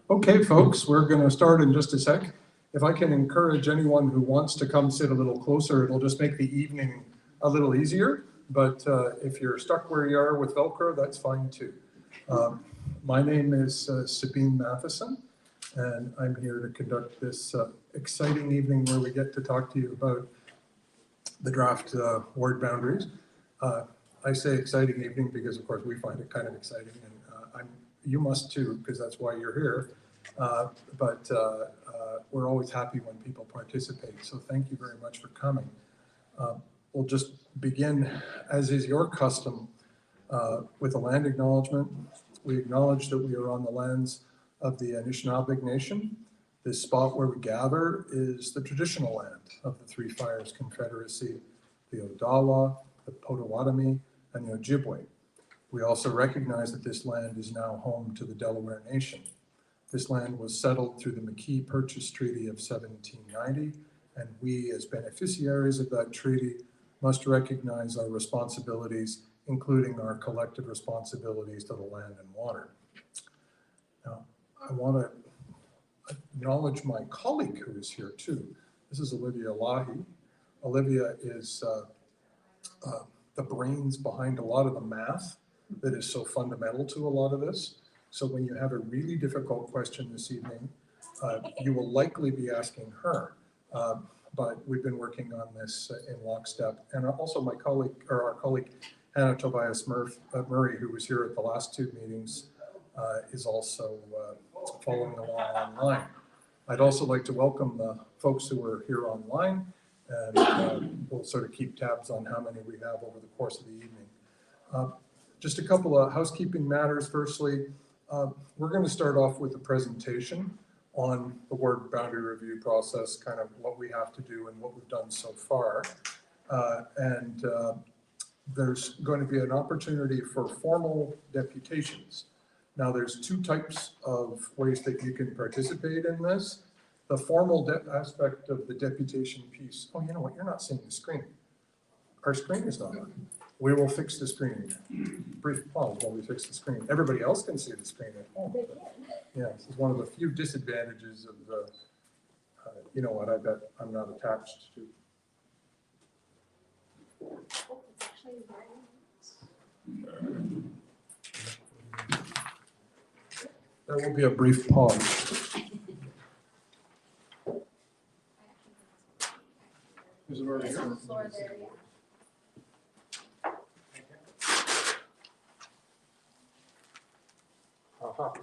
Okay, folks, we're going to start in just a sec. If I can encourage anyone who wants to come sit a little closer, it'll just make the evening a little easier. But if you're stuck where you are with Velcro, that's fine too. My name is 𝗬cieห์ and I'm here to conduct this exciting evening where we get to talk to you about the draft ward boundaries. I say exciting evening because, of course, we find it kind of exciting, and you must too, because that's why you're here. But we're always happy when people participate, so thank you very much for coming. We'll just begin, as is your custom, with a land acknowledgement. We acknowledge that we are on the lands of the Anishinaabe Nation. This spot where we gather is the traditional land of the Three Fires Confederacy, the 𝗬𝗏𝗀, the 𝗬𝗶𝗏𝗵𝘁, and the 𝗂𝗶𝗹𝗹. We also recognize that this land is now home to the Delaware Nation. This land was settled through the McKee Purchase Treaty of 1790, and we, as beneficiaries of that treaty, must recognize our responsibilities, including our collective responsibilities to the land and water. Now, I want to acknowledge my colleague who is here too. This is Olivia Hlahi. Olivia is the brains behind a lot of the math that is so fundamental to a lot of this. So when you have a really difficult question this evening, you will likely be asking her. But we've been working on this in lockstep. And also my colleague, or our colleague, 𝗬𝗏𝗃𝗃, who was here at the last two meetings, is also following along online. I'd also like to welcome the folks who are here online, and we'll sort of keep tabs on how many we have over the course of the evening. Just a couple of housekeeping matters. Firstly, we're going to start off with a presentation on the ward boundary review process, kind of what we have to do and what we've done so far. There's going to be an opportunity for formal deputations. Now, there's two types of ways that you can participate in this. The formal aspect of the deputation piece. Oh, you know what? You're not seeing the screen. Our screen is not on. We will fix the screen. Brief pause while we fix the screen. Everybody else can see the screen at home. Yeah, this is one of the few disadvantages of the, you know what, I bet I'm not attached to. There will be a brief pause. Is it already here? Aha.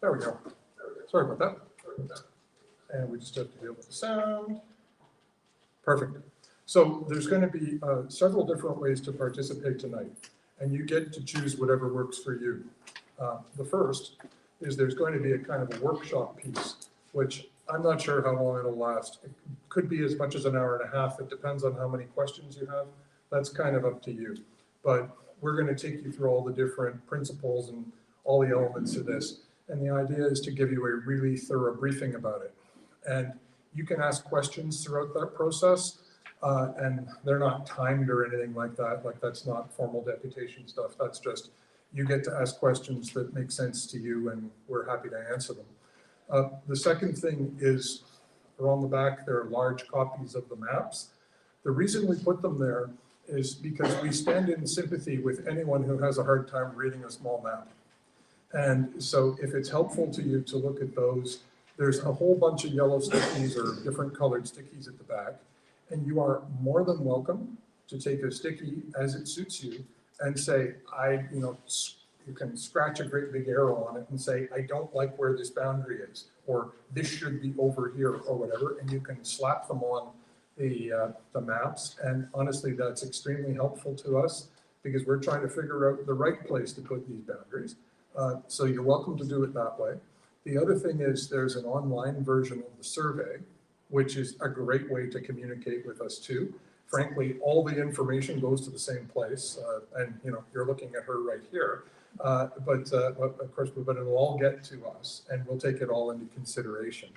There we go. Sorry about that. And we just have to deal with the sound. Perfect. So there's going to be several different ways to participate tonight, and you get to choose whatever works for you. The first is there's going to be a kind of a workshop piece, which I'm not sure how long it'll last. It could be as much as an hour and a half. It depends on how many questions you have. That's kind of up to you. But we're going to take you through all the different principles and all the elements of this. And the idea is to give you a really thorough briefing about it. And you can ask questions throughout that process, and they're not timed or anything like that. Like, that's not formal deputation stuff. That's just, you get to ask questions that make sense to you, and we're happy to answer them. The second thing is, around the back, there are large copies of the maps. The reason we put them there is because we stand in sympathy with anyone who has a hard time reading a small map. And so if it's helpful to you to look at those, there's a whole bunch of yellow stickies or different colored stickies at the back, and you are more than welcome to take a sticky as it suits you and say, you can scratch a great big arrow on it and say, I don't like where this boundary is, or this should be over here, or whatever, and you can slap them on the maps. And honestly, that's extremely helpful to us because we're trying to figure out the right place to put these boundaries. So you're welcome to do it that way. The other thing is there's an online version of the survey, which is a great way to communicate with us too. Frankly, all the information goes to the same place, and you're looking at her right here. But of course, it'll all get to us, and we'll take it all into consideration.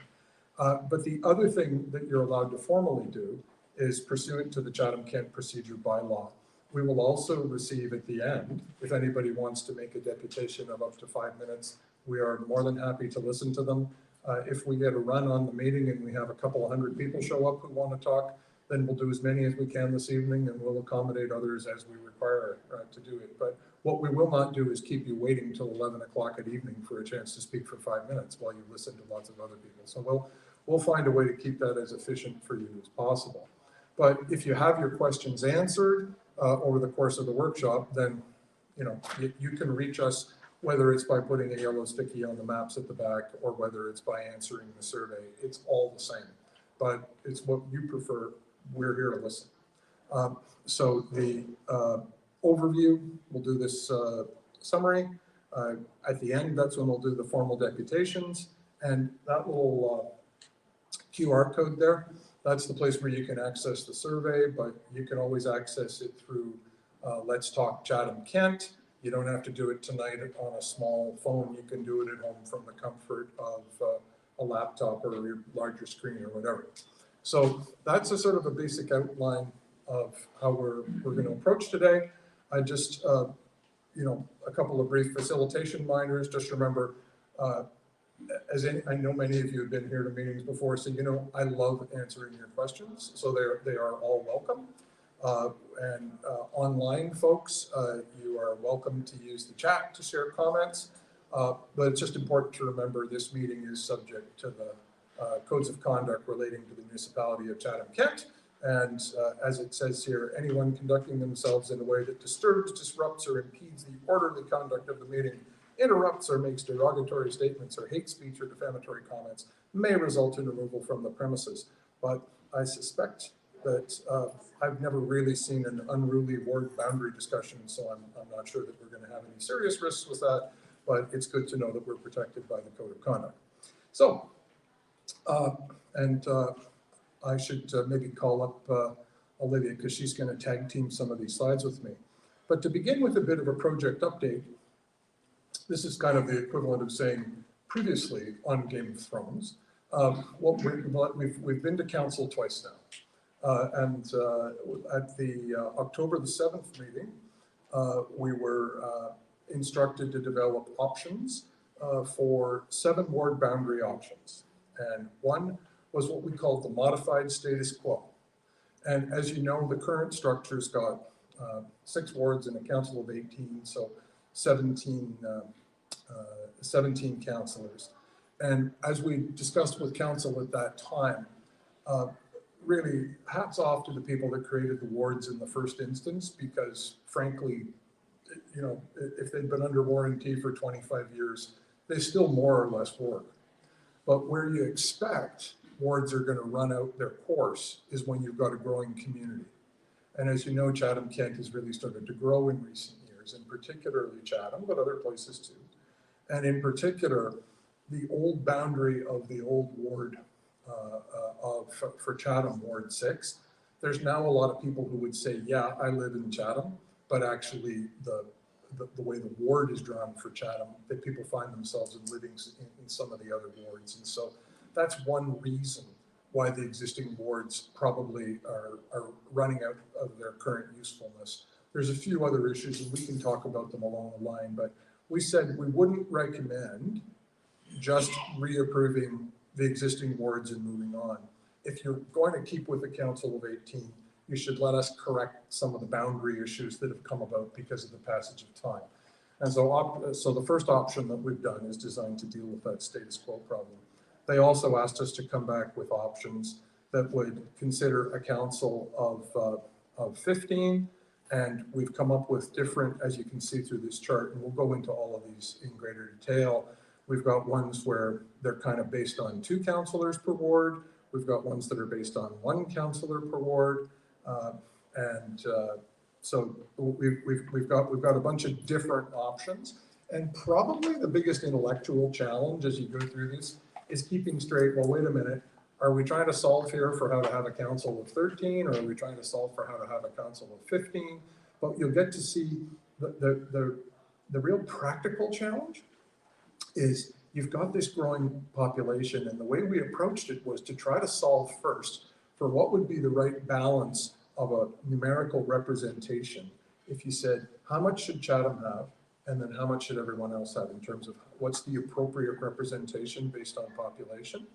But the other thing that you're allowed to formally do is pursuant to the Chatham-Kent procedure bylaw. We will also receive at the end, if anybody wants to make a deputation of up to 5 minutes, we are more than happy to listen to them. If we get a run on the meeting and we have a couple of hundred people show up who want to talk, then we'll do as many as we can this evening, and we'll accommodate others as we require to do it. But what we will not do is keep you waiting till 11 o'clock at evening for a chance to speak for 5 minutes while you listen to lots of other people. So we'll find a way to keep that as efficient for you as possible. But if you have your questions answered over the course of the workshop, then you can reach us, whether it's by putting a yellow sticky on the maps at the back or whether it's by answering the survey. It's all the same, but it's what you prefer. We're here to listen. So the overview, we'll do this summary. At the end, that's when we'll do the formal deputations, and that little QR code there, that's the place where you can access the survey, but you can always access it through Let's Talk Chatham-Kent. You don't have to do it tonight on a small phone. You can do it at home from the comfort of a laptop or your larger screen or whatever. So that's a sort of a basic outline of how we're going to approach today. I just, a couple of brief facilitation minors. Just remember, I know many of you have been here to meetings before, so I love answering your questions. So they are all welcome. And online folks, you are welcome to use the chat to share comments. But it's just important to remember this meeting is subject to the codes of conduct relating to the Municipality of Chatham-Kent. And as it says here, anyone conducting themselves in a way that disturbs, disrupts, or impedes the orderly conduct of the meeting, interrupts or makes derogatory statements or hate speech or defamatory comments may result in removal from the premises. But I suspect that I've never really seen an unruly ward boundary discussion, so I'm not sure that we're going to have any serious risks with that, but it's good to know that we're protected by the code of conduct. So, I should maybe call up Olivia, because she's going to tag team some of these slides with me. But to begin with a bit of a project update, this is kind of the equivalent of saying previously on Game of Thrones. We've been to council twice now. And at the October the 7th meeting, we were instructed to develop options for 7 ward boundary options. And one was what we called the modified status quo. And as you know, the current structure's got 6 wards and a council of 18, so 17 councillors. And as we discussed with council at that time, really hats off to the people that created the wards in the first instance, because frankly, if they'd been under warranty for 25 years, they still more or less work. But where you expect wards are going to run out their course is when you've got a growing community. And as you know, Chatham-Kent has really started to grow in recent years, and particularly Chatham, but other places too. And in particular, the old boundary of the old ward for Chatham, Ward 6, there's now a lot of people who would say, yeah, I live in Chatham, but actually the way the ward is drawn for Chatham, that people find themselves living in some of the other wards. And so that's one reason why the existing wards probably are running out of their current usefulness. There's a few other issues, and we can talk about them along the line, but we said we wouldn't recommend just reapproving the existing wards and moving on. If you're going to keep with the council of 18, you should let us correct some of the boundary issues that have come about because of the passage of time. And so the first option that we've done is designed to deal with that status quo problem. They also asked us to come back with options that would consider a council of 15, and we've come up with different, as you can see through this chart, and we'll go into all of these in greater detail. We've got ones where they're kind of based on 2 councillors per ward. We've got ones that are based on 1 councillor per ward. So we've got a bunch of different options. And probably the biggest intellectual challenge as you go through this is keeping straight, well, wait a minute, are we trying to solve here for how to have a council of 13, or are we trying to solve for how to have a council of 15? But you'll get to see the real practical challenge is you've got this growing population, and the way we approached it was to try to solve first for what would be the right balance of a numerical representation. If you said, how much should Chatham have? And then how much should everyone else have in terms of what's the appropriate representation based on population?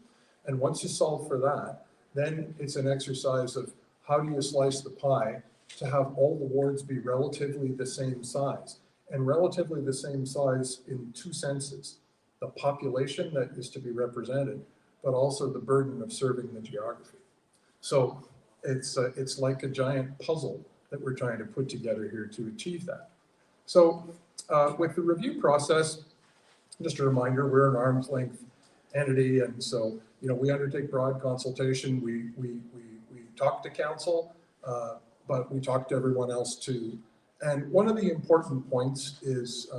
And once you solve for that, then it's an exercise of how do you slice the pie to have all the wards be relatively the same size, and relatively the same size in 2 senses: the population that is to be represented, but also the burden of serving the geography. So it's like a giant puzzle that we're trying to put together here to achieve that. So with the review process, just a reminder, we're an arm's length entity, and so we undertake broad consultation. We talk to council, but we talk to everyone else too. And one of the important points is,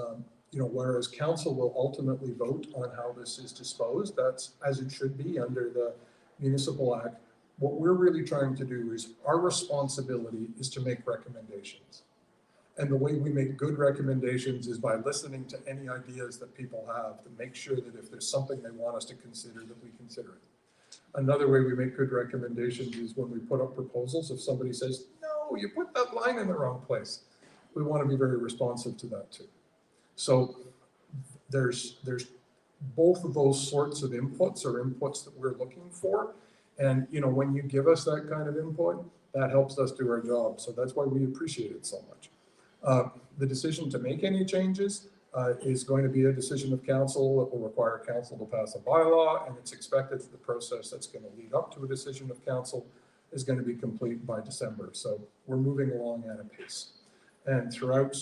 whereas council will ultimately vote on how this is disposed, that's as it should be under the Municipal Act. What we're really trying to do is, our responsibility is to make recommendations. And the way we make good recommendations is by listening to any ideas that people have to make sure that if there's something they want us to consider, that we consider it. Another way we make good recommendations is when we put up proposals. If somebody says, no, you put that line in the wrong place, we want to be very responsive to that too. So there's both of those sorts of inputs that we're looking for. And when you give us that kind of input, that helps us do our job. So that's why we appreciate it so much. The decision to make any changes is going to be a decision of council. It will require council to pass a bylaw, and it's expected that the process that's going to lead up to a decision of council is going to be complete by December. So we're moving along at a pace. And throughout,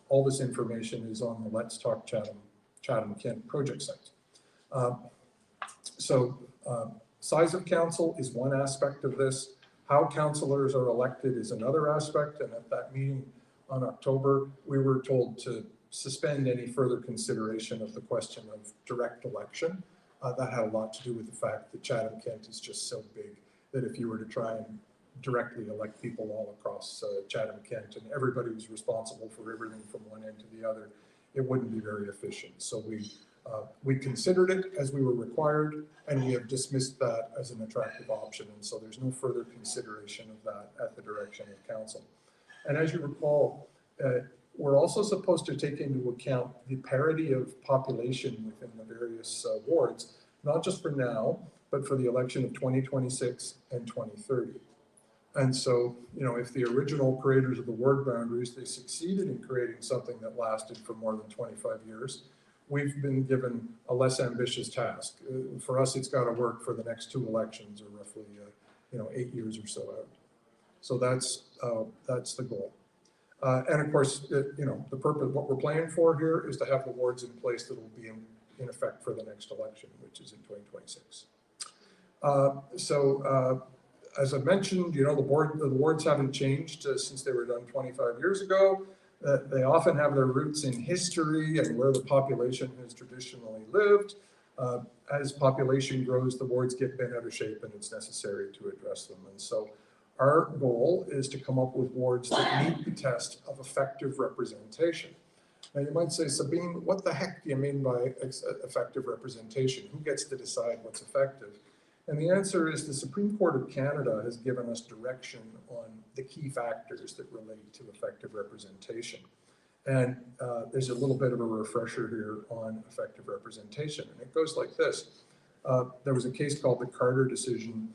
all this information is on the Let's Talk Chatham-Kent project site. Size of council is one aspect of this. How councillors are elected is another aspect. And at that meeting on October, we were told to suspend any further consideration of the question of direct election. That had a lot to do with the fact that Chatham-Kent is just so big that if you were to try and directly elect people all across Chatham-Kent and everybody was responsible for everything from one end to the other, it wouldn't be very efficient. So we considered it as we were required, and we have dismissed that as an attractive option. And so there's no further consideration of that at the direction of council. And as you recall, we're also supposed to take into account the parity of population within the various wards, not just for now, but for the election of 2026 and 2030. And so, if the original creators of the ward boundaries, they succeeded in creating something that lasted for more than 25 years, we've been given a less ambitious task. For us, it's got to work for the next 2 elections, or roughly, 8 years or so out. So that's the goal. And of course, the purpose, what we're planning for here is to have the wards in place that will be in effect for the next election, which is in 2026. As I mentioned, the wards haven't changed since they were done 25 years ago. They often have their roots in history and where the population has traditionally lived. As population grows, the wards get bent out of shape, and it's necessary to address them. And so our goal is to come up with wards that meet the test of effective representation. Now you might say, Sabine, what the heck do you mean by effective representation? Who gets to decide what's effective? And the answer is the Supreme Court of Canada has given us direction on the key factors that relate to effective representation. And there's a little bit of a refresher here on effective representation. And it goes like this. There was a case called the Carter decision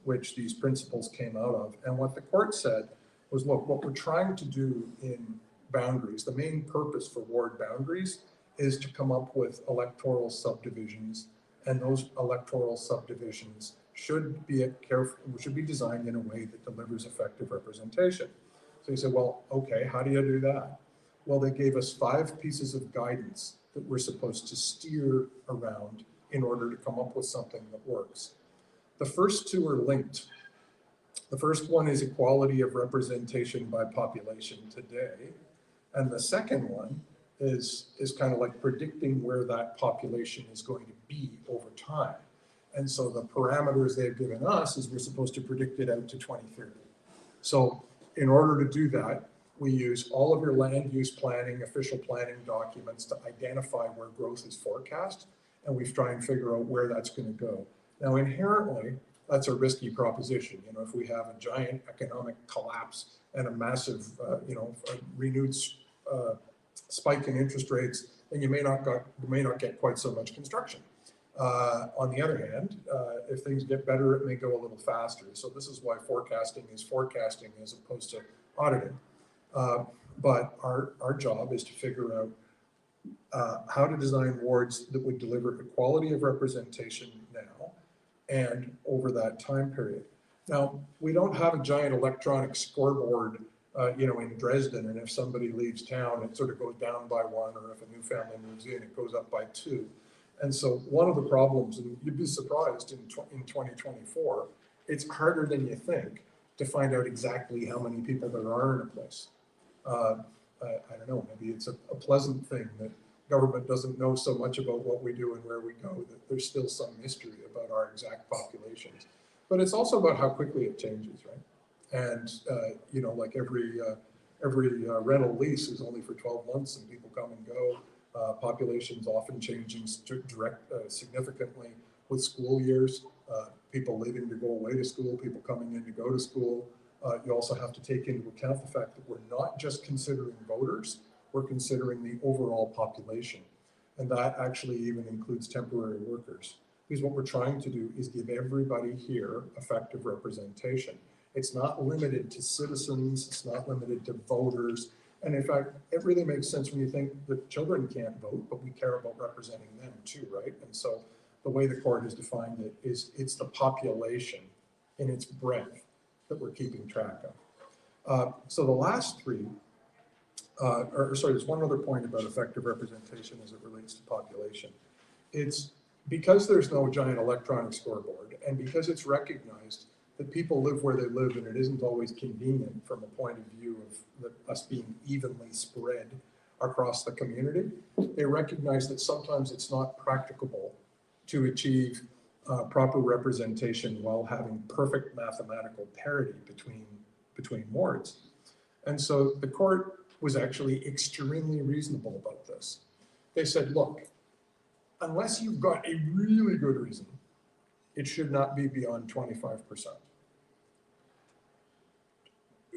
which these principles came out of. And what the court said was, look, what we're trying to do in boundaries, the main purpose for ward boundaries is to come up with electoral subdivisions, and those electoral subdivisions should be designed in a way that delivers effective representation. So you say, well, okay, how do you do that? Well, they gave us 5 pieces of guidance that we're supposed to steer around in order to come up with something that works. The first 2 are linked. The first one is equality of representation by population today. And the second one is kind of like predicting where that population is going to be over time. And so the parameters they've given us is we're supposed to predict it out to 2030. So in order to do that, we use all of your land use planning, official planning documents to identify where growth is forecast, and we try and figure out where that's going to go. Now, inherently, that's a risky proposition. You know, if we have a giant economic collapse and a massive, a renewed spike in interest rates, then you may not get quite so much construction. On the other hand, if things get better, it may go a little faster. So this is why forecasting is forecasting as opposed to auditing. But our job is to figure out how to design wards that would deliver equality of representation now and over that time period. Now, we don't have a giant electronic scoreboard in Dresden, and if somebody leaves town, it sort of goes down by 1, or if a new family moves in, it goes up by 2. And so one of the problems, and you'd be surprised in 2024, it's harder than you think to find out exactly how many people there are in a place. I don't know, maybe it's a pleasant thing that government doesn't know so much about what we do and where we go, that there's still some mystery about our exact populations. But it's also about how quickly it changes, right? And, like every rental lease is only for 12 months and people come and go. Populations often changing significantly with school years, people leaving to go away to school, people coming in to go to school. You also have to take into account the fact that we're not just considering voters, we're considering the overall population. And that actually even includes temporary workers. Because what we're trying to do is give everybody here effective representation. It's not limited to citizens, it's not limited to voters. And in fact, it really makes sense when you think that children can't vote, but we care about representing them too, right? And so the way the court has defined it is it's the population in its breadth that we're keeping track of. So the last 3, there's one other point about effective representation as it relates to population. It's because there's no giant electronic scoreboard, and because it's recognized that people live where they live and it isn't always convenient from a point of view of us being evenly spread across the community, they recognize that sometimes it's not practicable to achieve proper representation while having perfect mathematical parity between wards. And so the court was actually extremely reasonable about this. They said, look, unless you've got a really good reason, it should not be beyond 25%.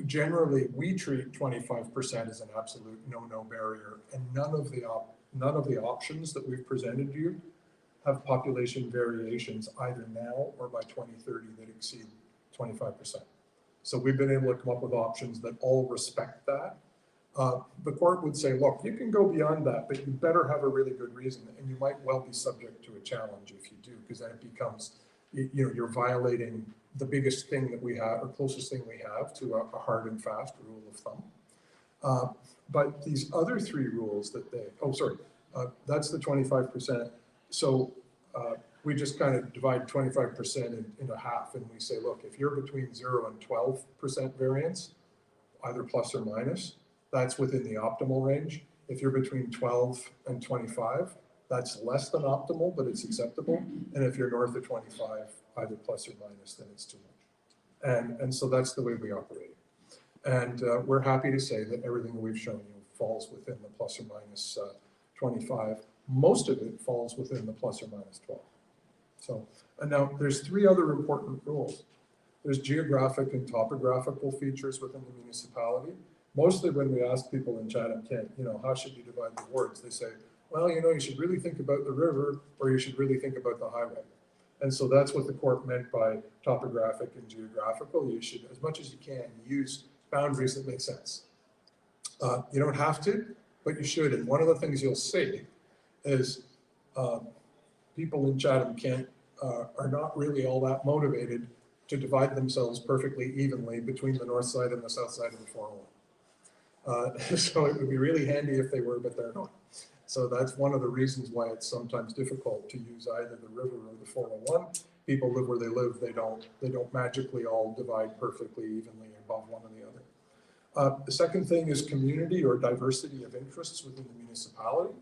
Generally, we treat 25% as an absolute no-no barrier, and none of the options that we've presented to you have population variations either now or by 2030 that exceed 25%. So we've been able to come up with options that all respect that. The court would say, look, you can go beyond that, but you better have a really good reason, and you might well be subject to a challenge if you do, because then it becomes, you're violating the biggest thing that we have, or closest thing we have to a hard and fast rule of thumb. But these other 3 rules that that's the 25%. So we just kind of divide 25% into half, and we say, look, if you're between 0 and 12% variance, either plus or minus, that's within the optimal range. If you're between 12 and 25, that's less than optimal, but it's acceptable. And if you're north of 25, either plus or minus, then it's too much. And so that's the way we operate. And we're happy to say that everything that we've shown you falls within the plus or minus 25. Most of it falls within the plus or minus 12. So, and now there's 3 other important rules. There's geographic and topographical features within the municipality. Mostly when we ask people in Chatham-Kent, how should you divide the wards? They say, well, you should really think about the river, or you should really think about the highway. And so that's what the court meant by topographic and geographical. You should, as much as you can, use boundaries that make sense. You don't have to, but you should. And one of the things you'll see is people in Chatham-Kent are not really all that motivated to divide themselves perfectly evenly between the north side and the south side of the 401. So it would be really handy if they were, but they're not. So that's one of the reasons why it's sometimes difficult to use either the river or the 401. People live where they live. They don't magically all divide perfectly evenly above one or the other. The second thing is community or diversity of interests within the municipality.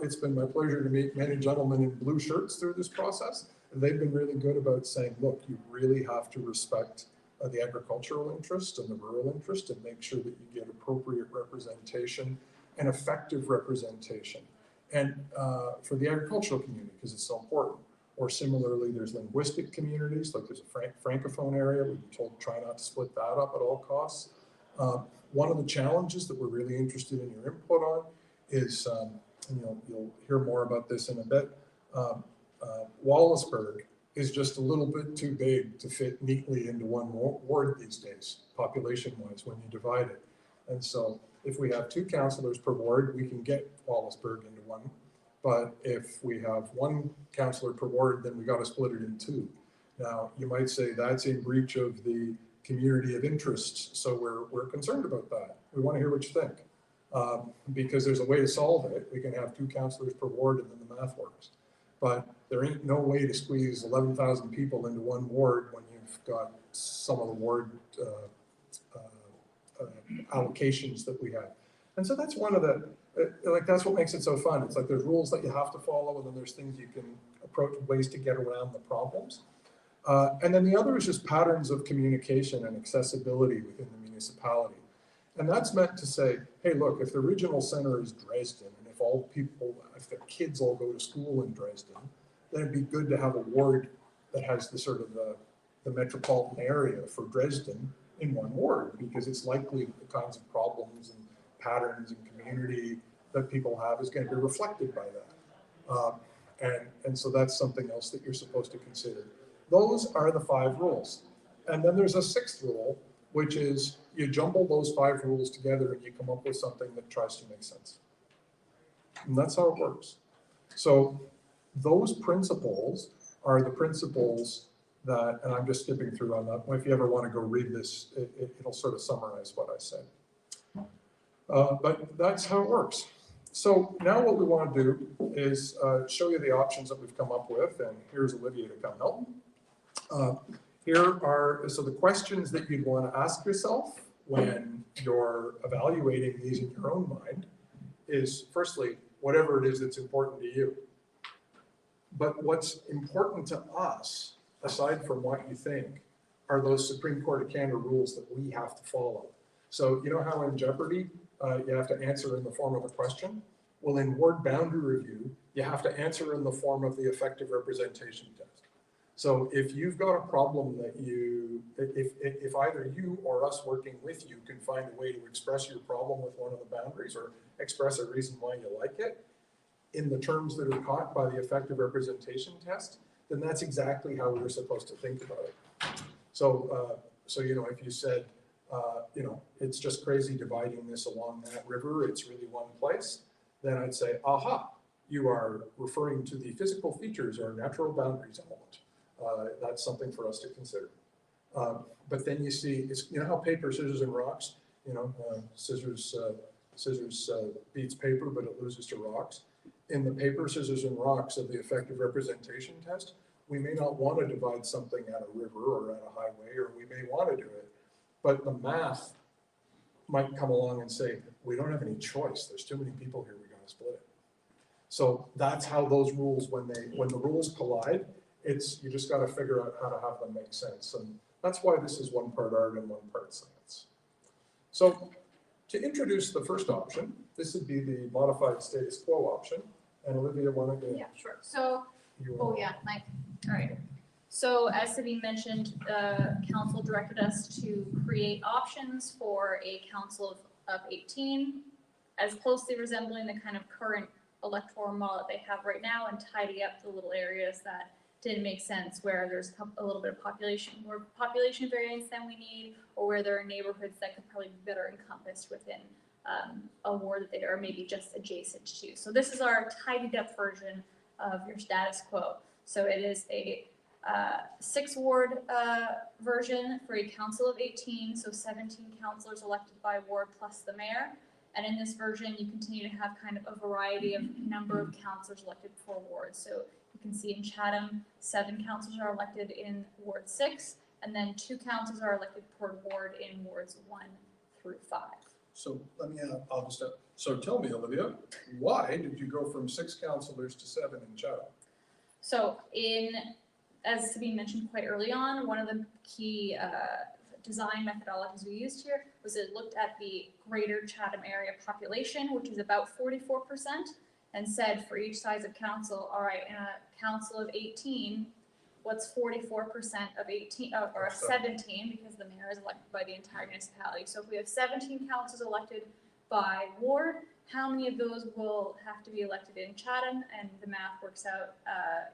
It's been my pleasure to meet many gentlemen in blue shirts through this process. And they've been really good about saying, look, you really have to respect the agricultural interest and the rural interest and make sure that you get appropriate representation and effective representation. And for the agricultural community, because it's so important. Or similarly, there's linguistic communities, like there's a Francophone area. We've been told try not to split that up at all costs. One of the challenges that we're really interested in your input on is, you'll hear more about this in a bit, Wallaceburg is just a little bit too big to fit neatly into one ward these days, population-wise, when you divide it. And so if we have 2 councillors per ward, we can get Wallaceburg into one. But if we have 1 councillor per ward, then we got to split it in 2. Now, you might say that's in breach of the community of interests, so we're concerned about that. We want to hear what you think. Because there's a way to solve it. We can have 2 councillors per ward and then the math works. But there ain't no way to squeeze 11,000 people into one ward when you've got some of the ward allocations that we have. And so that's one of the, that's what makes it so fun. It's like there's rules that you have to follow, and then there's things you can approach, ways to get around the problems. And then the other is just patterns of communication and accessibility within the municipality. And that's meant to say, hey, look, if the regional center is Dresden, and if the kids all go to school in Dresden, then it'd be good to have a ward that has the sort of the metropolitan area for Dresden in one ward, because it's likely that the kinds of problems and patterns and community that people have is going to be reflected by that. And so that's something else that you're supposed to consider. Those are the 5 rules. And then there's a 6th rule, which is you jumble those 5 rules together and you come up with something that tries to make sense. And that's how it works. So those principles are the principles that, and I'm just skipping through on that. If you ever want to go read this, it'll sort of summarize what I said. But that's how it works. So now what we want to do is show you the options that we've come up with, and here's Olivia to come help. So the questions that you'd want to ask yourself when you're evaluating these in your own mind is, firstly, whatever it is that's important to you. But what's important to us, aside from what you think, are those Supreme Court of Canada rules that we have to follow. So you know how in Jeopardy, you have to answer in the form of a question? Well, in ward boundary review, you have to answer in the form of the effective representation test. So if you've got a problem that if either you or us working with you can find a way to express your problem with one of the boundaries or express a reason why you like it in the terms that are caught by the effective representation test, then that's exactly how we're supposed to think about it. So, if you said, it's just crazy dividing this along that river, it's really one place, then I'd say, aha, you are referring to the physical features or natural boundaries element. That's something for us to consider. But then you see, how paper, scissors, and rocks, scissors beats paper, but it loses to rocks. In the paper, scissors, and rocks of the effective representation test, we may not want to divide something at a river or at a highway, or we may want to do it. But the math might come along and say, we don't have any choice. There's too many people here, we got to split it. So that's how those rules, when the rules collide, you just got to figure out how to have them make sense. And that's why this is one part art and one part science. So to introduce the first option, this would be the modified status quo option. And Olivia, wanted to? Yeah, sure. So, all right. So as Sabine mentioned, council directed us to create options for a council of 18, as closely resembling the kind of current electoral model that they have right now, and tidy up the little areas that didn't make sense, where there's a little bit of more population variance than we need, or where there are neighborhoods that could probably be better encompassed within a ward that they are maybe just adjacent to. So this is our tidied up version of your status quo. So it is a 6-ward version for a council of 18, so 17 councillors elected by ward plus the mayor. And in this version, you continue to have kind of a variety of number of councillors elected per ward. So you can see in Chatham, 7 councillors are elected in Ward 6, and then 2 councillors are elected per ward in wards 1 through 5. So let me, I'll just, so tell me, Olivia, why did you go from 6 councillors to 7 in Chatham? So as Sabine mentioned quite early on, one of the key design methodologies we used here was it looked at the greater Chatham area population, which is about 44%, and said for each size of council, all right, in a council of 18, what's 44% of 18, or 17, because the mayor is elected by the entire municipality. So if we have 17 councils elected by ward, how many of those will have to be elected in Chatham? And the math works out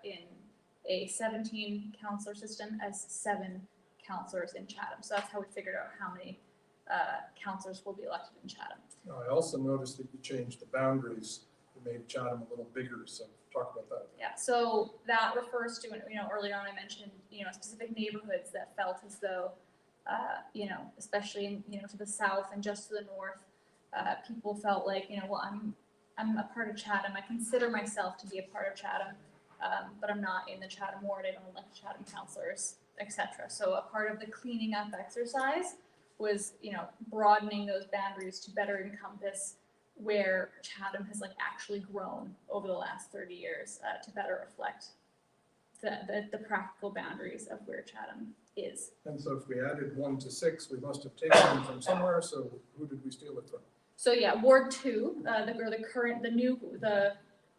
in a 17 councillor system as 7 councillors in Chatham. So that's how we figured out how many councillors will be elected in Chatham. I also noticed that you changed the boundaries. You made Chatham a little bigger, so talk about that. Yeah, so that refers to, earlier on I mentioned, specific neighborhoods that felt as though, especially in, to the south and just to the north, people felt like, well, I'm a part of Chatham. I consider myself to be a part of Chatham, but I'm not in the Chatham ward. I don't elect Chatham councillors, etc. So a part of the cleaning up exercise was, broadening those boundaries to better encompass where Chatham has actually grown over the last 30 years to better reflect the practical boundaries of where Chatham is. And so if we added 1 to 6, we must have taken them from somewhere. So who did we steal it from? So yeah, Ward 2, the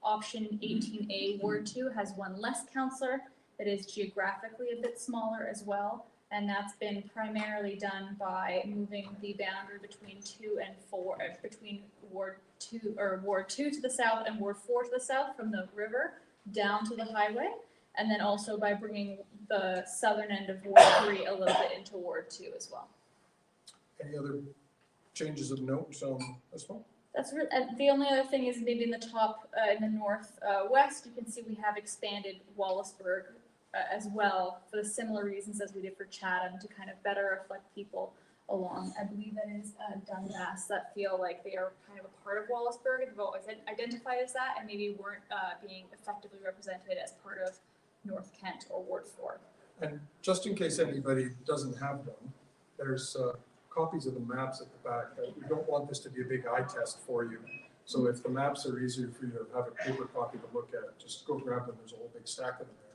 option 18A, Ward 2 has 1 less councillor. It is geographically a bit smaller as well. And that's been primarily done by moving the boundary between 2 and 4, between Ward 2 to the south and Ward 4 to the south from the river down to the highway, and then also by bringing the southern end of Ward 3 a little bit into Ward 2 as well. Any other changes of note on this one? That's really, the only other thing is maybe in the top, in the northwest, you can see we have expanded Wallaceburg as well for the similar reasons as we did for Chatham, to kind of better reflect people along. I believe that is Dundas that feel like they are kind of a part of Wallaceburg and have always identified as that, and maybe weren't being effectively represented as part of North Kent or Ward 4. And just in case anybody doesn't have one, there's copies of the maps at the back. We don't want this to be a big eye test for you. So if the maps are easier for you to have a paper copy to look at, just go grab them. There's a whole big stack of them there.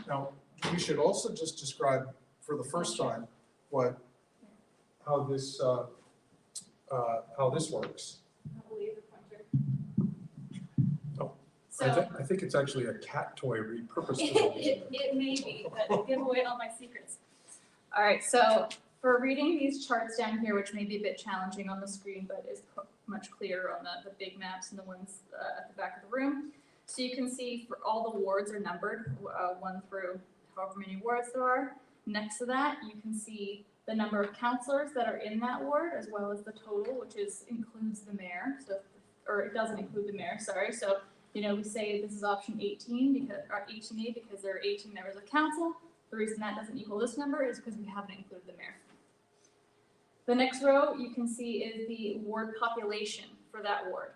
Now, we should also just describe for the first time how this works. Oh, So I think it's actually a cat toy repurposed. it may be, but give away all my secrets. All right, so for reading these charts down here, which may be a bit challenging on the screen, but is much clearer on the big maps and the ones at the back of the room. So you can see for all the wards are numbered, 1 through however many wards there are. Next to that, you can see the number of councillors that are in that ward, as well as the total, which includes the mayor. So, or it doesn't include the mayor, sorry. So, we say this is option 18 or 18A because there are 18 members of council. The reason that doesn't equal this number is because we haven't included the mayor. The next row you can see is the ward population for that ward.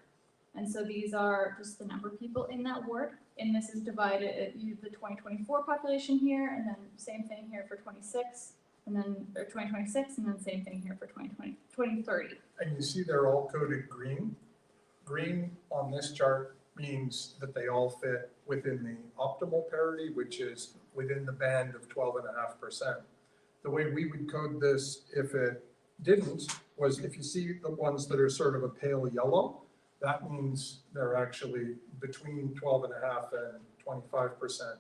And so these are just the number of people in that ward. And this is divided, you have the 2024 population here, and then same thing here for 26, and then, or 2026, and then same thing here for 2030. And you see they're all coded green. Green on this chart means that they all fit within the optimal parity, which is within the band of 12.5%. The way we would code this if it didn't was if you see the ones that are sort of a pale yellow, that means they're actually between 12.5 and 25%.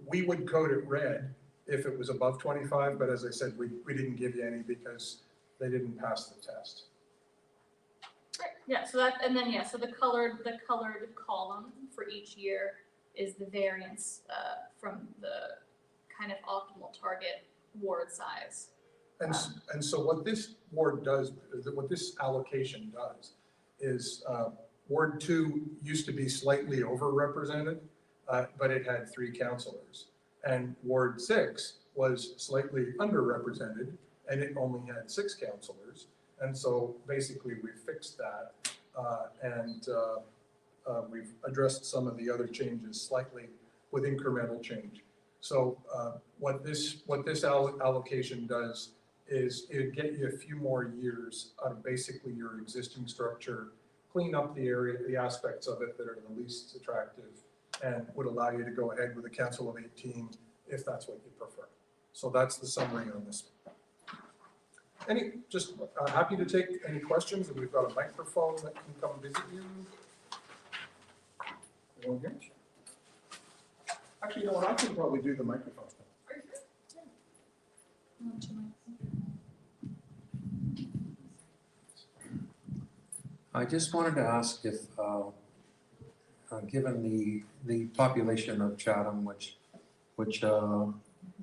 We would code it red if it was above 25, but as I said, we didn't give you any because they didn't pass the test. Right. Yeah. So that, and then so the colored column for each year is the variance from the kind of optimal target ward size. And so what this ward does, what this allocation does, is Ward 2 used to be slightly overrepresented, but it had 3 councillors. And Ward 6 was slightly underrepresented, and it only had 6 councillors. And so basically we fixed that, and we've addressed some of the other changes slightly with incremental change. So what this allocation does is it get you a few more years out of basically your existing structure, clean up the area, the aspects of it that are the least attractive, and would allow you to go ahead with a council of 18 if that's what you prefer. So that's the summary on this. Just happy to take any questions, and we've got a microphone that can come visit you. Anyone here? Actually, you know what? I can probably do the microphone. I just wanted to ask if, given the population of Chatham, which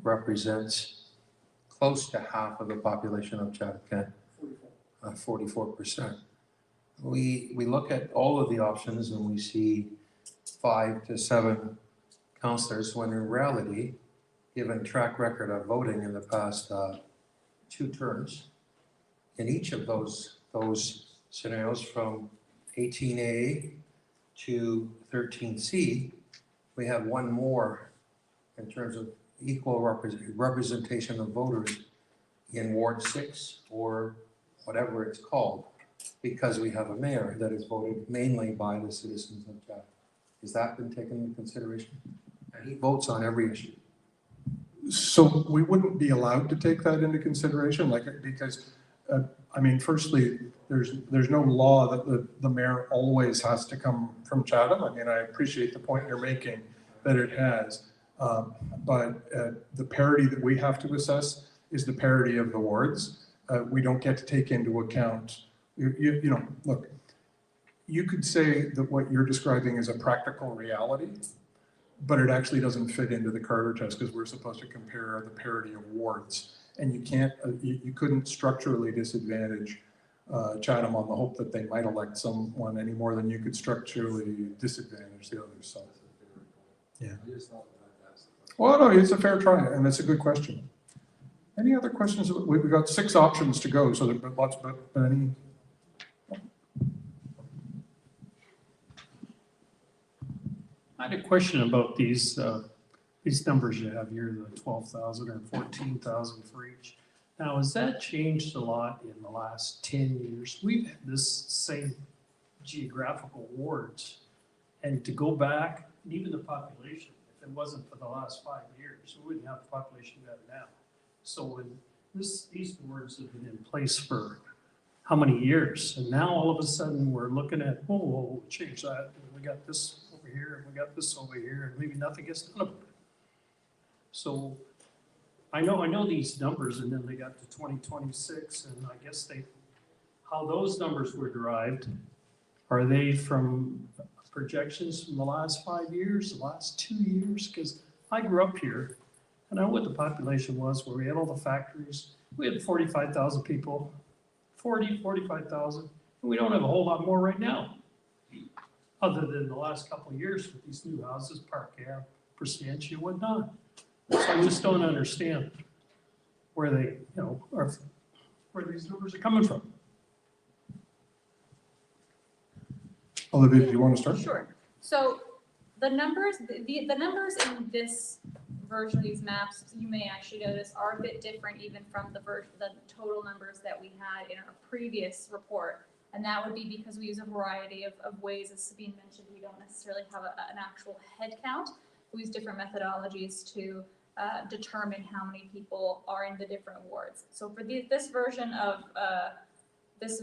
represents close to half of the population of Chatham-Kent, 44%. We look at all of the options and we see 5 to 7 councillors, when in reality, given track record of voting in the past 2 terms, in each of those scenarios from 18A to 13C, we have 1 more in terms of equal representation of voters in Ward 6 or whatever it's called, because we have a mayor that is voted mainly by the citizens of Chatham. Has that been taken into consideration? And he votes on every issue. So we wouldn't be allowed to take that into consideration, because I mean, firstly, there's no law that the mayor always has to come from Chatham. I mean, I appreciate the point you're making that it has, but the parity that we have to assess is the parity of the wards. We don't get to take into account, you know, look, you could say that what you're describing is a practical reality, but it actually doesn't fit into the Carter test, because we're supposed to compare the parity of wards. And you can't, you couldn't structurally disadvantage Chatham on the hope that they might elect someone any more than you could structurally disadvantage the others. So, yeah. Well, no, it's a fair try, and it's a good question. Any other questions? We've got 6 options to go, so there's lots, but any? I had a question about these numbers you have here, the 12,000 or 14,000 for each. Now, has that changed a lot in the last 10 years? We've had this same geographical wards, and to go back, and even the population, if it wasn't for the last 5 years, we wouldn't have the population we have now. So when these wards have been in place for how many years? And now all of a sudden we're looking at, oh, we'll change that. We got this over here, and we got this over here, and maybe nothing gets done about it. So I know these numbers, and then they got to 2026, and I guess how those numbers were derived, are they from projections from the last 5 years, the last 2 years? Because I grew up here, and I know what the population was, where we had all the factories. We had 45,000 people, 45,000, and we don't have a whole lot more right now, other than the last couple of years with these new houses, Park Ave, 𝗵 and whatnot. So I just don't understand where they, where these numbers are coming from. Olivia, do you want to start? Sure. So the numbers, the numbers in this version of these maps, you may actually notice, are a bit different even from the total numbers that we had in our previous report. And that would be because we use a variety of ways, as Sabine mentioned. We don't necessarily have an actual head count. We use different methodologies to determine how many people are in the different wards. So for this version of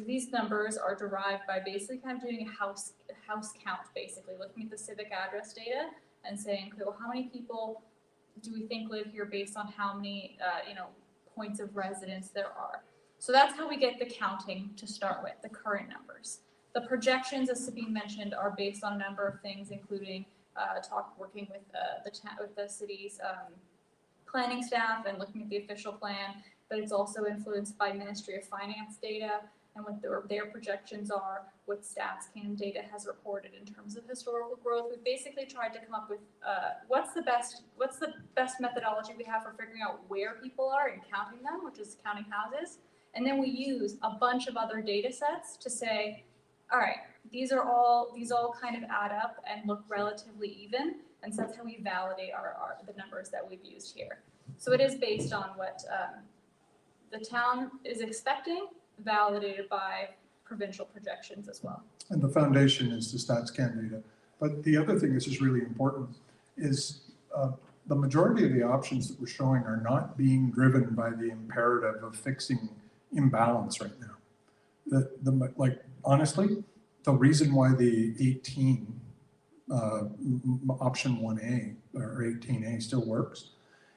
these numbers are derived by basically kind of doing a house count, basically looking at the civic address data and saying, okay, well, how many people do we think live here based on how many points of residence there are? So that's how we get the counting to start with, the current numbers. The projections, as Sabine mentioned, are based on a number of things, including working with the city's planning staff and looking at the official plan, but it's also influenced by Ministry of Finance data and what their projections are, what 𝗧𝗧 data has reported in terms of historical growth. We've basically tried to come up with what's the best methodology we have for figuring out where people are and counting them, which is counting houses. And then we use a bunch of other data sets to say, all right, these all kind of add up and look relatively even. And so that's how we validate the numbers that we've used here. So it is based on what the town is expecting, validated by provincial projections as well. And the foundation is the 𝗧𝗧 data. But the other thing that's just really important is the majority of the options that we're showing are not being driven by the imperative of fixing imbalance right now. Honestly, the reason why the 18 option 1A or 18A still works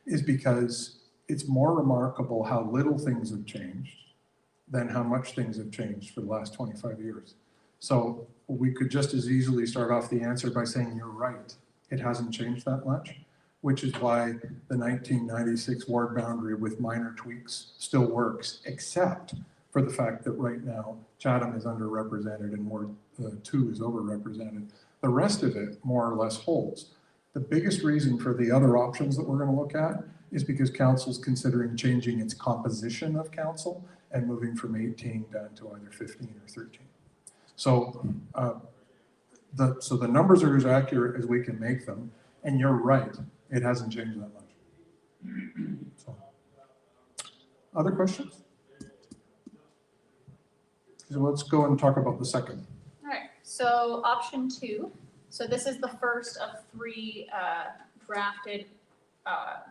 is because it's more remarkable how little things have changed than how much things have changed for the last 25 years. So we could just as easily start off the answer by saying, you're right, it hasn't changed that much, which is why the 1996 ward boundary with minor tweaks still works, except for the fact that right now Chatham is underrepresented and Ward 2 is overrepresented. The rest of it more or less holds. The biggest reason for the other options that we're going to look at is because council's considering changing its composition of council and moving from 18 down to either 15 or 13. So, so the numbers are as accurate as we can make them, and you're right, it hasn't changed that much. So, other questions? So let's go and talk about the second. All right, so option 2. So this is the first of 3 drafted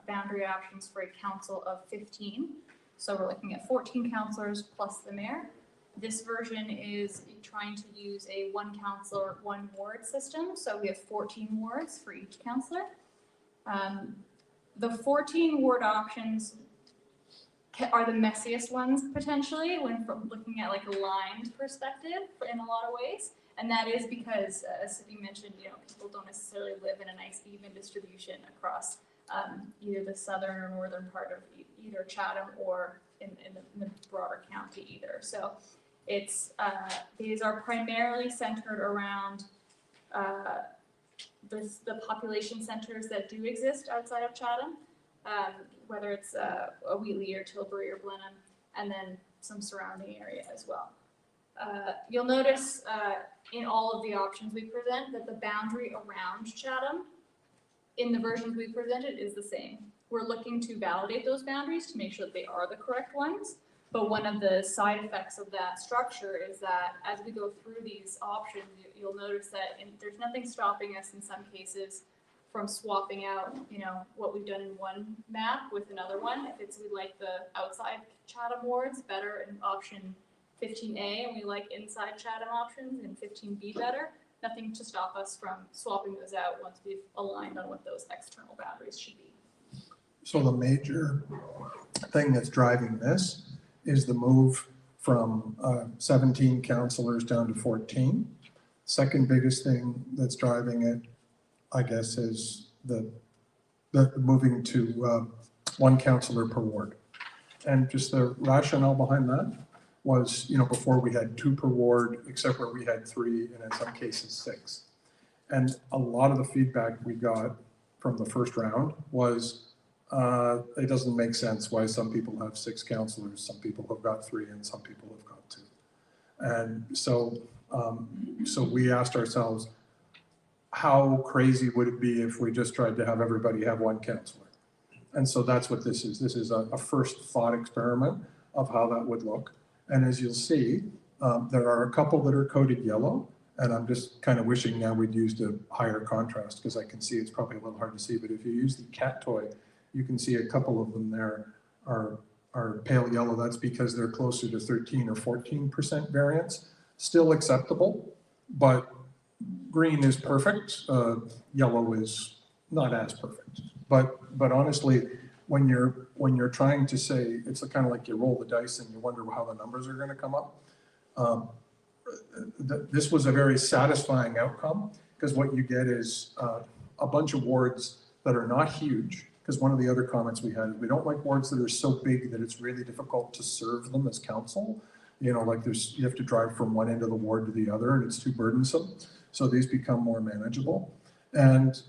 boundary options for a council of 15. So we're looking at 14 councillors plus the mayor. This version is trying to use a 1 councillor, 1 ward system. So we have 14 wards for each councillor. The 14 ward options are the messiest ones potentially when from looking at like a lined perspective in a lot of ways. And that is because, as Sydney mentioned, people don't necessarily live in a nice even distribution across either the southern or northern part of either Chatham or in the broader county either. So it's these are primarily centered around the population centers that do exist outside of Chatham, whether it's Wheatley or Tilbury or Blenheim, and then some surrounding area as well. You'll notice in all of the options we present that the boundary around Chatham in the versions we presented is the same. We're looking to validate those boundaries to make sure that they are the correct ones. But one of the side effects of that structure is that as we go through these options, you'll notice that there's nothing stopping us in some cases from swapping out, what we've done in one map with another one. If we like the outside Chatham wards better in option 15A and we like inside Chatham options in 15B better, nothing to stop us from swapping those out once we've aligned on what those external boundaries should be. So the major thing that's driving this is the move from 17 councillors down to 14. Second biggest thing that's driving it, I guess, is the moving to 1 councillor per ward. And just the rationale behind that was, before we had 2 per ward, except where we had 3 and in some cases 6. And a lot of the feedback we got from the first round was, it doesn't make sense why some people have 6 councillors, some people have got 3, and some people have got 2. And so, so we asked ourselves, how crazy would it be if we just tried to have everybody have 1 councillor? And so that's what this is. This is a first thought experiment of how that would look. And as you'll see, there are a couple that are coded yellow, and I'm just kind of wishing now we'd used a higher contrast because I can see it's probably a little hard to see, but if you use the cat toy, you can see a couple of them there are pale yellow. That's because they're closer to 13 or 14% variance. Still acceptable, but green is perfect. Yellow is not as perfect. But honestly, when you're trying to say, it's kind of like you roll the dice and you wonder how the numbers are going to come up. This was a very satisfying outcome because what you get is a bunch of wards that are not huge, because one of the other comments we had, we don't like wards that are so big that it's really difficult to serve them as council. You know, like you have to drive from one end of the ward to the other and it's too burdensome. So these become more manageable. And,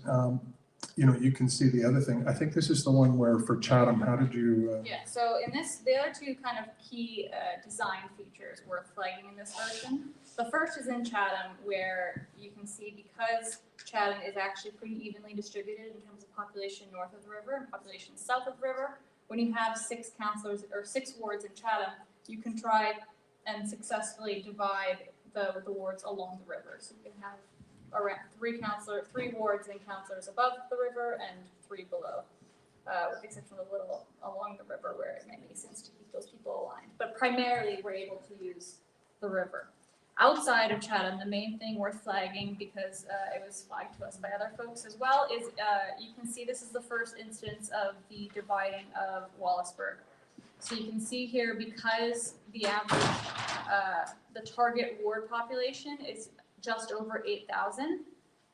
you know, you can see the other thing. I think this is the one where for Chatham, how did you? Yeah, so in this, the other two kind of key design features worth flagging in this version. The first is in Chatham, where you can see because Chatham is actually pretty evenly distributed in terms of population north of the river and population south of the river. When you have 6 councillors or 6 wards in Chatham, you can try and successfully divide the wards along the river. So you can have around 3 wards and councillors above the river and 3 below, with the exception of a little along the river where it may make sense to keep those people aligned. But primarily, we're able to use the river. Outside of Chatham, the main thing worth flagging, because it was flagged to us by other folks as well, is you can see this is the first instance of the dividing of 𝗬𝗧burg. So you can see here, because the average, the target ward population is just over 8,000,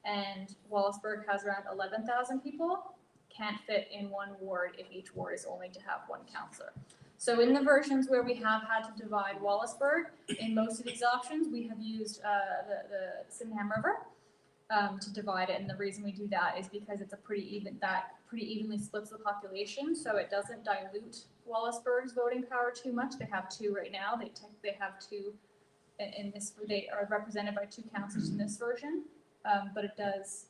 and 𝗬𝗧burg has around 11,000 people, can't fit in one ward if each ward is only to have 1 councillor. So in the versions where we have had to divide 𝗬𝗧burg, in most of these options, we have used the Sydenham River to divide it. And the reason we do that is because it's a pretty evenly splits the population, so it doesn't dilute 𝗬𝗧burg's voting power too much. They have 2 right now. They have 2 in this. They are represented by 2 councillors in this version, but it does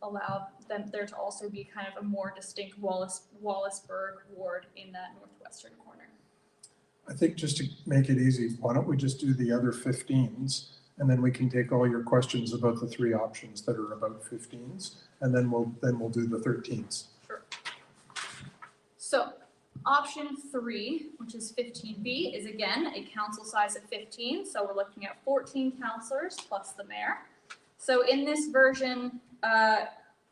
allow them there to also be kind of a more distinct 𝗬𝗬sburg ward in that northwestern corner. I think just to make it easy, why don't we just do the other 15s, and then we can take all your questions about the 3 options that are about 15s, and then we'll do the 13s. Sure. So option 3, which is 15B, is again a council size of 15. So we're looking at 14 councillors plus the mayor. So in this version,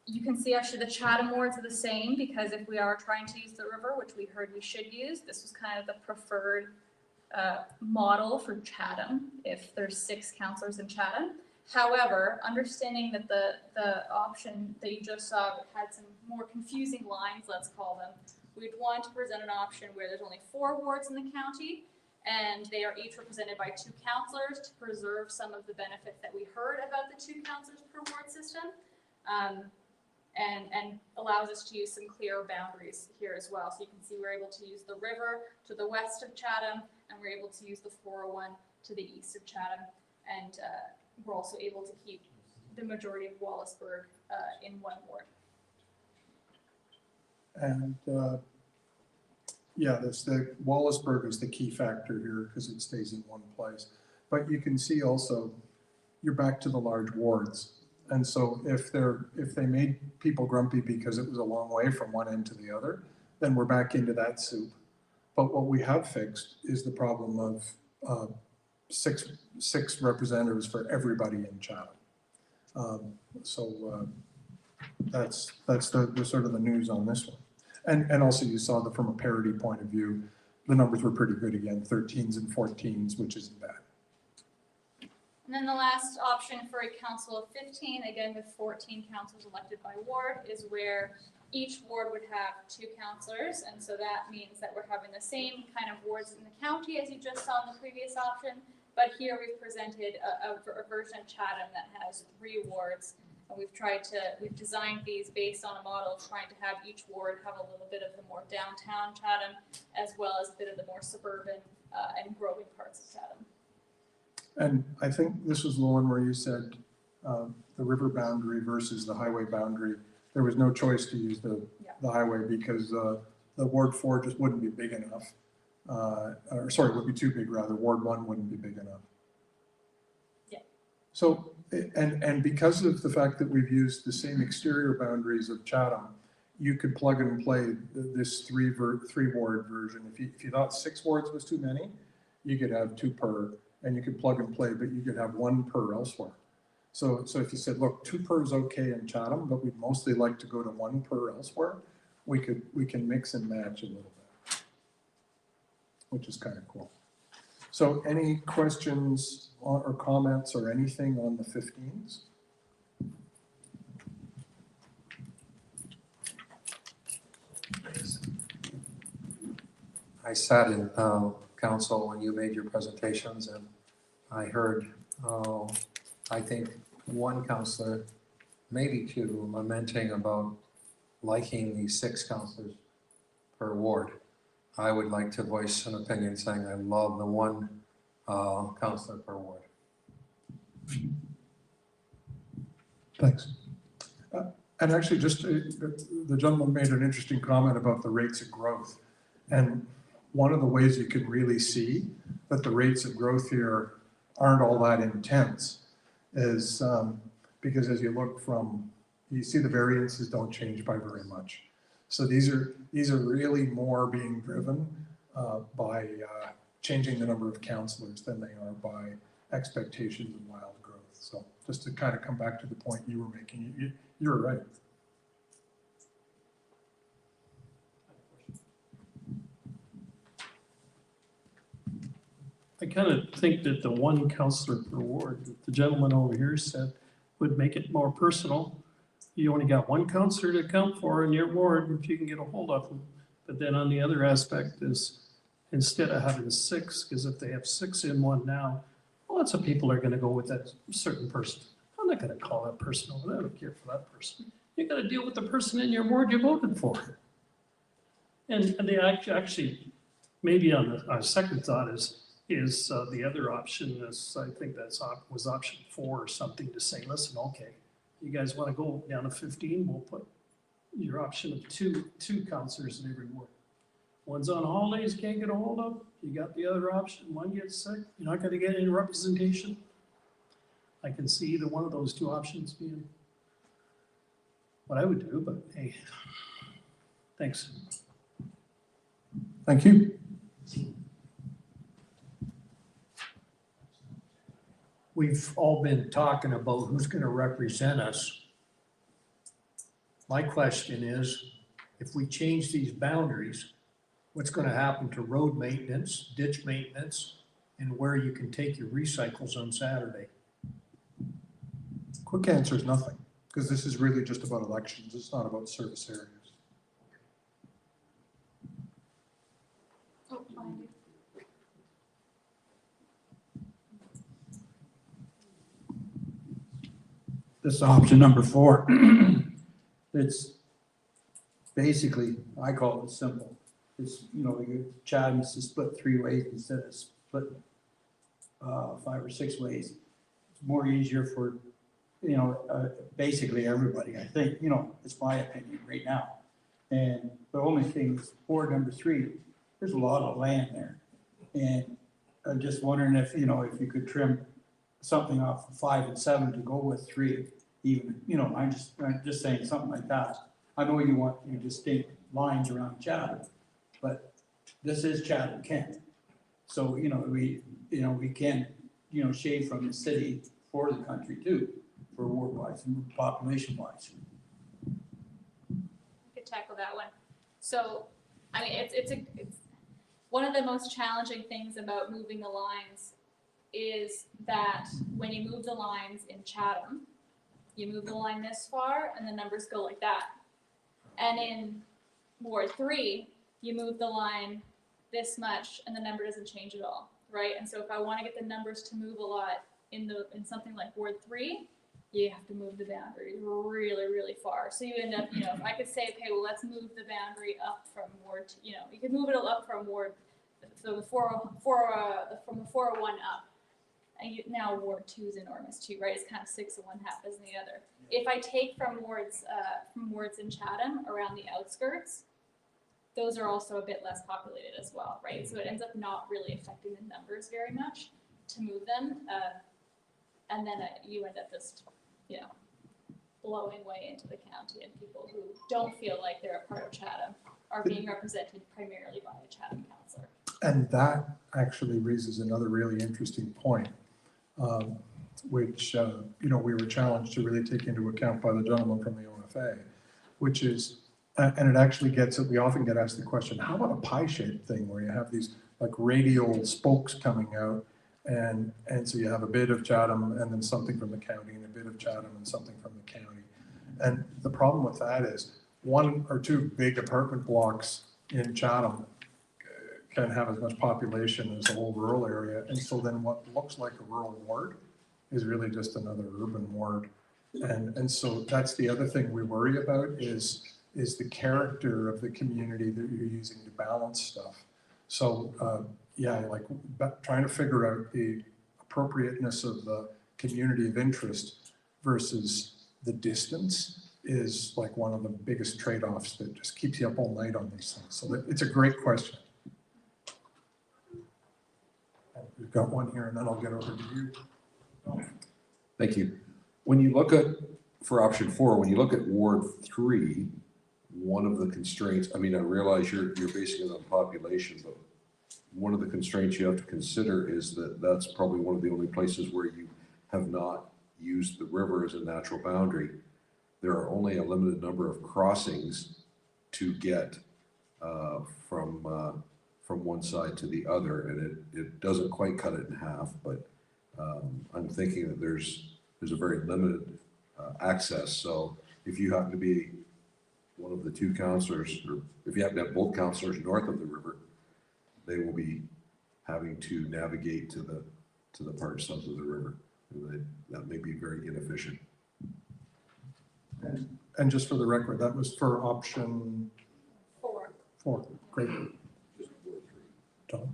you can see actually the Chatham wards are the same, because if we are trying to use the river, which we heard we should use, this was kind of the preferred model for Chatham if there's 6 councillors in Chatham. However, understanding that the option that you just saw had some more confusing lines, let's call them, we'd want to present an option where there's only 4 wards in the county, and they are each represented by 2 councillors to preserve some of the benefits that we heard about the 2 councillors per ward system, and allows us to use some clear boundaries here as well. So you can see we're able to use the river to the west of Chatham, and we're able to use the 401 to the east of Chatham, and we're also able to keep the majority of 𝗬𝗬sburg in 1 ward. And yeah, the 𝗬𝗬sburg is the key factor here because it stays in one place. But you can see also, you're back to the large wards. And so if they made people grumpy because it was a long way from one end to the other, then we're back into that soup. But what we have fixed is the problem of six representatives for everybody in Chatham. That's the sort of the news on this one. And also you saw that from a parity point of view, the numbers were pretty good again, 13s and 14s, which isn't bad. And then the last option for a council of 15, again with 14 councillors elected by ward, is where each ward would have 2 councillors. And so that means that we're having the same kind of wards in the county as you just saw in the previous option. But here we've presented a version of Chatham that has 3 wards. And we've designed these based on a model of trying to have each ward have a little bit of the more downtown Chatham, as well as a bit of the more suburban and growing parts of Chatham. And I think this was the one where you said the river boundary versus the highway boundary. There was no choice to use the highway because the Ward 4 just wouldn't be big enough. Or sorry, it would be too big rather. Ward 1 wouldn't be big enough. Yeah. So, and because of the fact that we've used the same exterior boundaries of Chatham, you could plug and play this 3 ward version. If you thought 6 wards was too many, you could have 2 per. And you could plug and play, but you could have 1 per elsewhere. So if you said, look, 2 per is okay in Chatham, but we'd mostly like to go to 1 per elsewhere, we can mix and match a little bit, which is kind of cool. So any questions or comments or anything on the 15s? I sat in council when you made your presentations, and I heard, I think, one councillor, maybe two, lamenting about liking the 6 councillors per ward. I would like to voice an opinion saying I love the 1 councillor per ward. Thanks. And actually, just the gentleman made an interesting comment about the rates of growth. And one of the ways you can really see that the rates of growth here aren't all that intense is because as you look from, you see the variances don't change by very much. So these are really more being driven by changing the number of councillors than they are by expectations of wild growth. So just to kind of come back to the point you were making, you're right. I kind of think that the 1 councillor per ward, that the gentleman over here said, would make it more personal. You only got 1 councillor to account for in your ward if you can get a hold of them. But then on the other aspect is, instead of having 6, because if they have 6 in one now, lots of people are going to go with that certain person. I'm not going to call that person over there. I don't care for that person. You got to deal with the person in your ward you voted for. And they actually, maybe on our second thought is the other option is, I think was option 4 or something, to say, listen, okay, you guys want to go down to 15, we'll put your option of two councillors in every ward. One's on holidays, can't get a hold of, you got the other option, one gets sick, you're not going to get any representation. I can see either one of those 2 options being what I would do, but hey, thanks. Thank you. We've all been talking about who's going to represent us. My question is, if we change these boundaries, what's going to happen to road maintenance, ditch maintenance, and where you can take your recycles on Saturday? Quick answer is nothing, because this is really just about elections. It's not about service areas. Oh, behind you. This option number 4, it's basically, I call it simple. It's, you know, Chatham is to split 3 ways instead of split 5 or 6 ways. It's more easier for, you know, basically everybody, I think, you know, it's my opinion right now. And the only thing is ward number 3, there's a lot of land there. And I'm just wondering if, you know, if you could trim something off of 5 and 7 to go with 3, even, you know, I'm just saying something like that. I know you want your distinct lines around Chatham, but this is Chatham-Kent. So, you know, we can, you know, shade from the city for the country too, for ward-wise and population-wise. We could tackle that one. So, I mean, it's one of the most challenging things about moving the lines is that when you move the lines in Chatham, you move the line this far and the numbers go like that. And in Ward 3, you move the line this much and the number doesn't change at all, right? And so if I want to get the numbers to move a lot in something like Ward 3, you have to move the boundary really, really far. So you end up, you know, if I could say, okay, well, let's move the boundary up from Ward, you know, you could move it up from Ward, so the from the 401 up. And now Ward 2 is enormous too, right? It's kind of 6 of one, half dozen the other. If I take from wards in Chatham around the outskirts, those are also a bit less populated as well, right? So it ends up not really affecting the numbers very much to move them, and then you end up just, you know, blowing way into the county, and people who don't feel like they're a part of Chatham are being represented primarily by a Chatham councillor. And that actually raises another really interesting point, which, you know, we were challenged to really take into account by the gentleman from the OFA, which is, and it actually gets, we often get asked the question, how about a pie-shaped thing where you have these like radial spokes coming out, and so you have a bit of Chatham and then something from the county and a bit of Chatham and something from the county. And the problem with that is 1 or 2 big apartment blocks in Chatham can have as much population as the whole rural area. And so then what looks like a rural ward is really just another urban ward. And so that's the other thing we worry about is the character of the community that you're using to balance stuff. So yeah, like trying to figure out the appropriateness of the community of interest versus the distance is like one of the biggest trade-offs that just keeps you up all night on these things. So it's a great question. We've got one here and then I'll get over to you. Thank you. When you look at, for option 4, when you look at Ward 3, one of the constraints, I mean, I realize you're basing it on population, but one of the constraints you have to consider is that that's probably one of the only places where you have not used the river as a natural boundary. There are only a limited number of crossings to get from one side to the other, and it doesn't quite cut it in half, but I'm thinking that there's a very limited access. So if you happen to be one of the 2 councillors, or if you happen to have both councillors north of the river, they will be having to navigate to the part south of the river. And that may be very inefficient. And just for the record, that was for option 4. Great. Tom?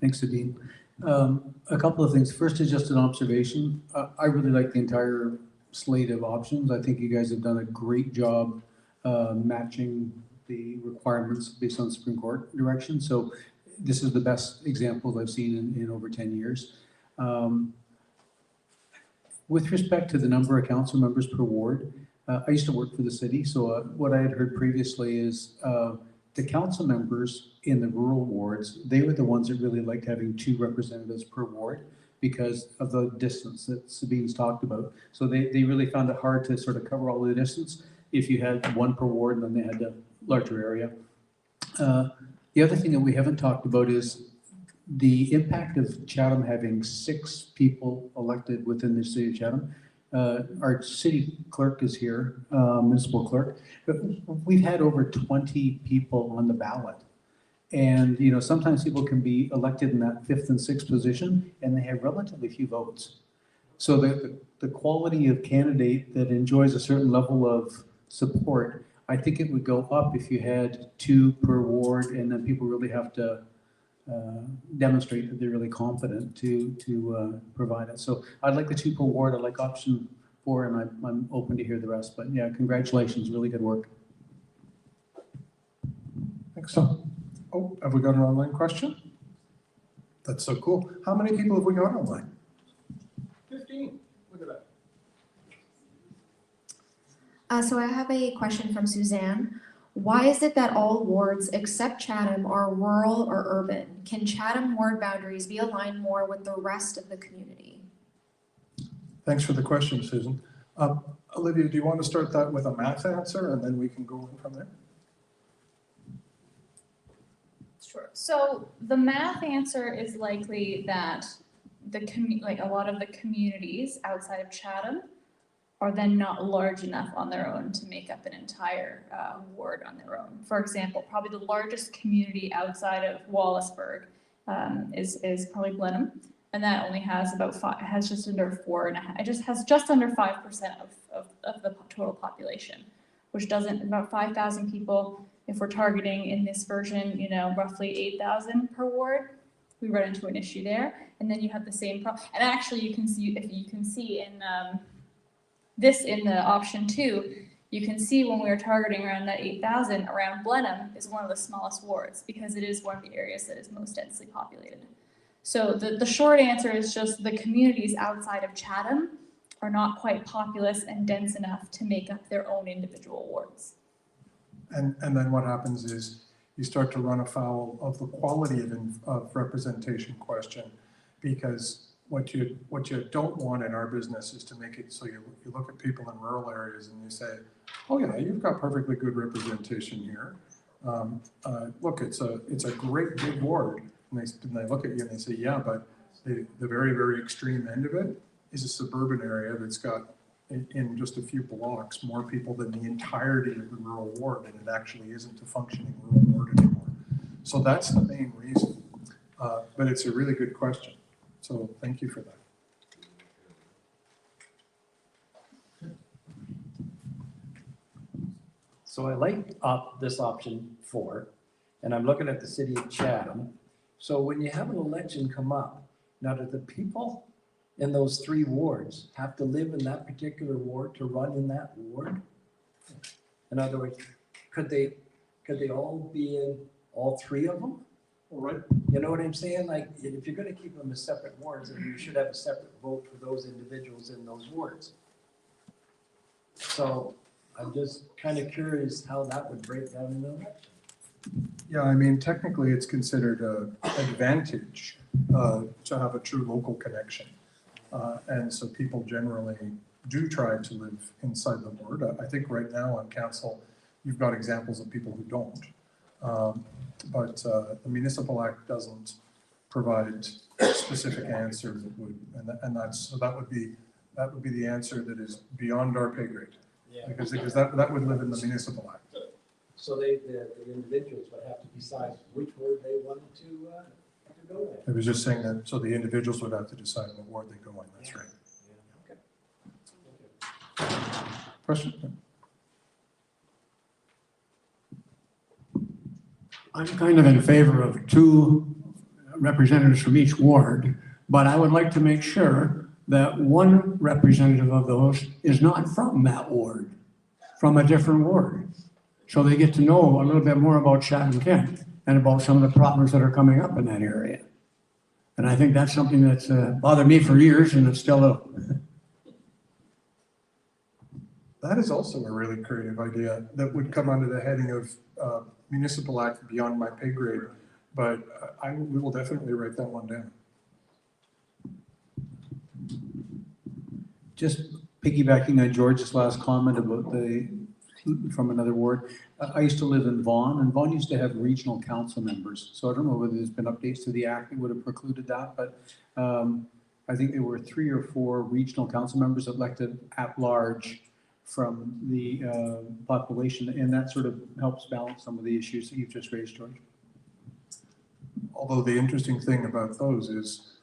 Thanks, Sabine. A couple of things. First is just an observation. I really like the entire slate of options. I think you guys have done a great job matching the requirements based on Supreme Court direction. So this is the best example I've seen in over 10 years. With respect to the number of council members per ward, I used to work for the city. So what I had heard previously is the council members in the rural wards, they were the ones that really liked having 2 representatives per ward because of the distance that Sabine's talked about. So they really found it hard to sort of cover all the distance if you had 1 per ward and then they had a larger area. The other thing that we haven't talked about is the impact of Chatham having 6 people elected within the city of Chatham. Our city clerk is here, municipal clerk, but we've had over 20 people on the ballot. And, you know, sometimes people can be elected in that 5th and 6th position and they have relatively few votes. So the quality of candidate that enjoys a certain level of support, I think it would go up if you had 2 per ward and then people really have to demonstrate that they're really confident to provide it. So I'd like the 2 per ward. I like option 4, and I'm open to hear the rest. But yeah, congratulations, really good work. Thanks. So, oh, have we got an online question? That's so cool. How many people have we got online? 15. Look at that. So I have a question from Suzanne. Why is it that all wards except Chatham are rural or urban? Can Chatham ward boundaries be aligned more with the rest of the community? Thanks for the question, Susan. Olivia, do you want to start that with a math answer and then we can go in from there? Sure. So the math answer is likely that like a lot of the communities outside of Chatham are then not large enough on their own to make up an entire ward on their own. For example, probably the largest community outside of Wallaceburg is probably Blenheim, and that only has has just under 4.5. It just has just under 5% of the total population, which doesn't about 5,000 people. If we're targeting in this version, you know, roughly 8,000 per ward, we run into an issue there. And then you have the same problem. And actually, you can see in in the option 2, you can see when we are targeting around that 8,000, around Blenheim is one of the smallest wards because it is one of the areas that is most densely populated. So the short answer is just the communities outside of Chatham are not quite populous and dense enough to make up their own individual wards. And then what happens is you start to run afoul of the quality of representation question, because what you don't want in our business is to make it so you look at people in rural areas and you say, oh yeah, you've got perfectly good representation here. Look, it's a great big ward. And they look at you and they say, yeah, but the very, very extreme end of it is a suburban area that's got, in just a few blocks, more people than the entirety of the rural ward, and it actually isn't a functioning rural ward anymore. So that's the main reason. But it's a really good question. So thank you for that. So I like this option 4, and I'm looking at the city of Chatham. So when you have an election come up, now do the people in those 3 wards have to live in that particular ward to run in that ward? In other words, could they all be in all 3 of them? All right. You know what I'm saying? Like, if you're gonna keep them as separate wards, then you should have a separate vote for those individuals in those wards. So I'm just kind of curious how that would break down in the election. Yeah, I mean, technically, it's considered an advantage to have a true local connection. And so people generally do try to live inside the ward. I think right now on council, you've got examples of people who don't. But the Municipal Act doesn't provide specific answers that would, and that would be the answer that is beyond our pay grade. Yeah. Because that would live in the Municipal Act. So the individuals would have to decide which ward they wanted to go in. I was just saying that, so the individuals would have to decide what ward they go in, that's right. Okay. Question? I'm kind of in favor of 2 representatives from each ward, but I would like to make sure that one representative of those is not from that ward, from a different ward. So they get to know a little bit more about Chatham-Kent and about some of the problems that are coming up in that area. And I think that's something that's bothered me for years, and it's still That is also a really creative idea that would come under the heading of Municipal Act beyond my pay grade, but we will definitely write that one down. Just piggybacking on George's last comment about from another ward. I used to live in Vaughan, and Vaughan used to have regional council members. So I don't know whether there's been updates to the act that would have precluded that, but I think there were 3 or 4 regional council members elected at large from the population, and that sort of helps balance some of the issues that you've just raised, George. Although the interesting thing about those is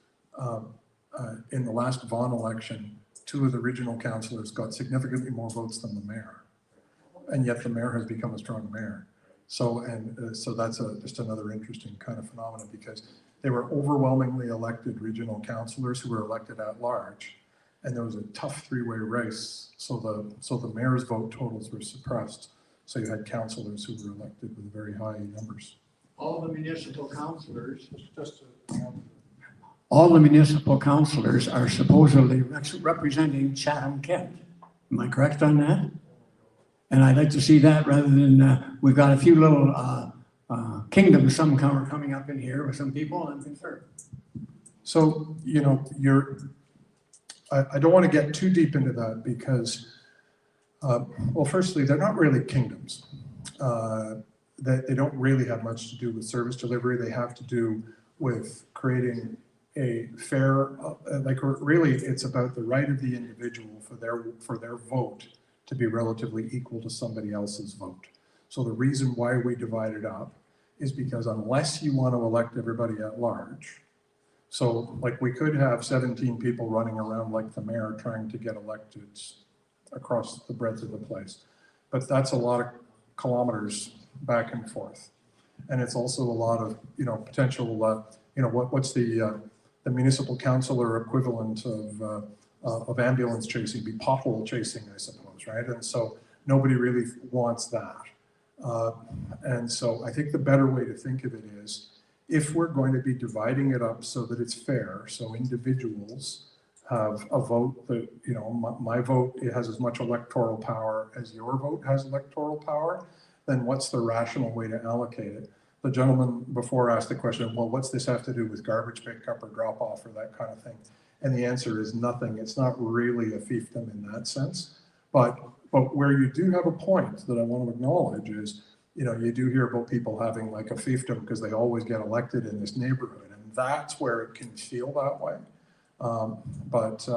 in the last Vaughan election, 2 of the regional councillors got significantly more votes than the mayor. And yet the mayor has become a strong mayor. So that's just another interesting kind of phenomenon, because they were overwhelmingly elected regional councillors who were elected at large. And there was a tough 3-way race. So the mayor's vote totals were suppressed. So you had councillors who were elected with very high numbers. all the municipal councilors, are supposedly representing Chatham-Kent. Am I correct on that? And I'd like to see that rather than, we've got a few little kingdoms, some coming up in here with some people, and I'm concerned. So, you know, I don't want to get too deep into that because, well, firstly, they're not really kingdoms. They don't really have much to do with service delivery. They have to do with creating a fair, like really it's about the right of the individual for their vote to be relatively equal to somebody else's vote. So the reason why we divide it up is because unless you want to elect everybody at large, so like we could have 17 people running around like the mayor trying to get elected across the breadth of the place. But that's a lot of kilometers back and forth. And it's also a lot of, you know, potential, you know, what's the municipal councillor equivalent of ambulance chasing, be pothole chasing, I suppose, right? And so nobody really wants that. And so I think the better way to think of it is, if we're going to be dividing it up so that it's fair, so individuals have a vote that, you know, my vote, it has as much electoral power as your vote has electoral power, then what's the rational way to allocate it? The gentleman before asked the question, well, what's this have to do with garbage pickup or drop off or that kind of thing? And the answer is nothing. It's not really a fiefdom in that sense. But where you do have a point that I want to acknowledge is, you know, you do hear about people having like a fiefdom because they always get elected in this neighborhood. And that's where it can feel that way. But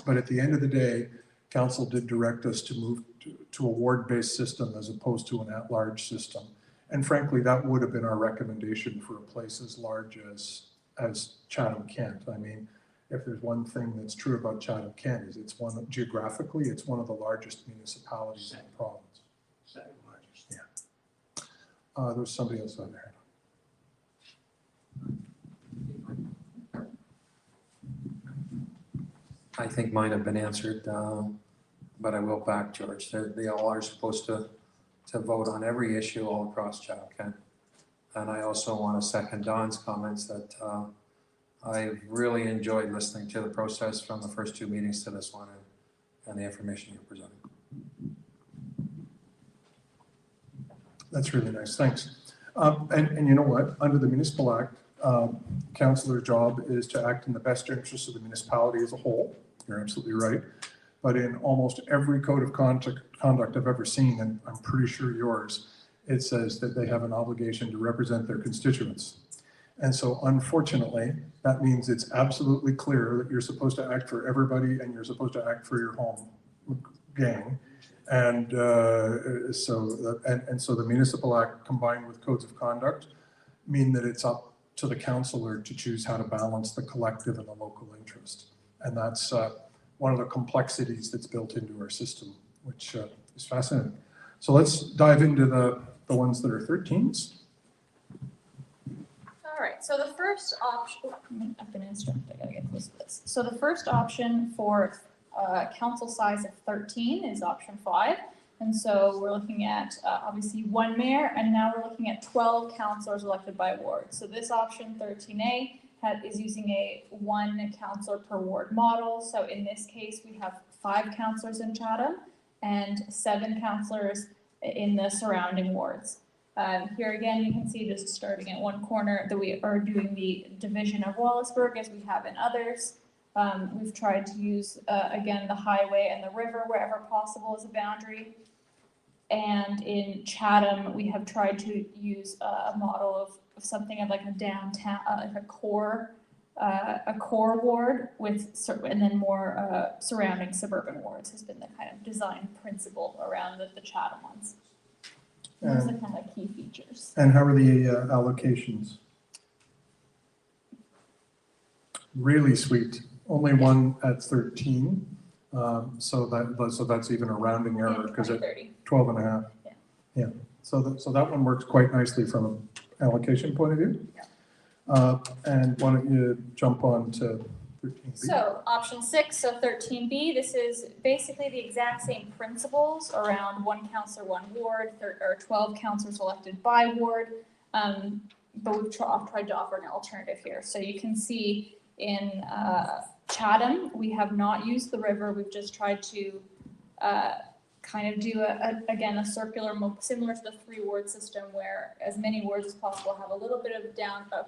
at the end of the day, council did direct us to move to a ward-based system as opposed to an at-large system. And frankly, that would have been our recommendation for a place as large as Chatham-Kent. I mean, if there's one thing that's true about Chatham-Kent is it's one, geographically, it's one of the largest municipalities in the province. Second largest. Yeah. There's somebody else on there. I think mine have been answered, but I will back George. They all are supposed to vote on every issue all across Chatham-Kent. And I also want to second Don's comments that I've really enjoyed listening to the process from the first two meetings to this one and the information you're presenting. That's really nice, thanks. And you know what, under the Municipal Act, councillor's job is to act in the best interest of the municipality as a whole. You're absolutely right. But in almost every code of conduct I've ever seen, and I'm pretty sure yours, it says that they have an obligation to represent their constituents. And so unfortunately, that means it's absolutely clear that you're supposed to act for everybody and you're supposed to act for your home gang. And so the Municipal Act combined with codes of conduct mean that it's up to the councillor to choose how to balance the collective and the local interest. And that's one of the complexities that's built into our system, which is fascinating. So let's dive into the ones that are 13s. All right, so the first option, I've been instructed, I gotta get close to this. So the first option for council size of 13 is option 5. And so we're looking at obviously one mayor, and now we're looking at 12 councillors elected by ward. So this option 13A is using a 1 councillor per ward model. So in this case, we have 5 councillors in Chatham and 7 councillors in the surrounding wards. Here again, you can see just starting at one corner that we are doing the division of Wallaceburg as we have in others. We've tried to use, again, the highway and the river wherever possible as a boundary. And in Chatham, we have tried to use a model of something of like a downtown, like a core ward with, and then more surrounding suburban wards has been the kind of design principle around the Chatham ones. Those are the kind of key features. And how are the allocations? Really sweet. Only one at 13. So that's even a rounding error because at 12 and a half. Yeah. So that one works quite nicely from an allocation point of view. Yeah. And why don't you jump on to 13B? So option 6, so 13B, this is basically the exact same principles around 1 councillor, 1 ward, or 12 councillors elected by ward. But we've tried to offer an alternative here. So you can see in Chatham, we have not used the river. We've just tried to kind of do again a circular, similar to the 3-ward system, where as many wards as possible have a little bit of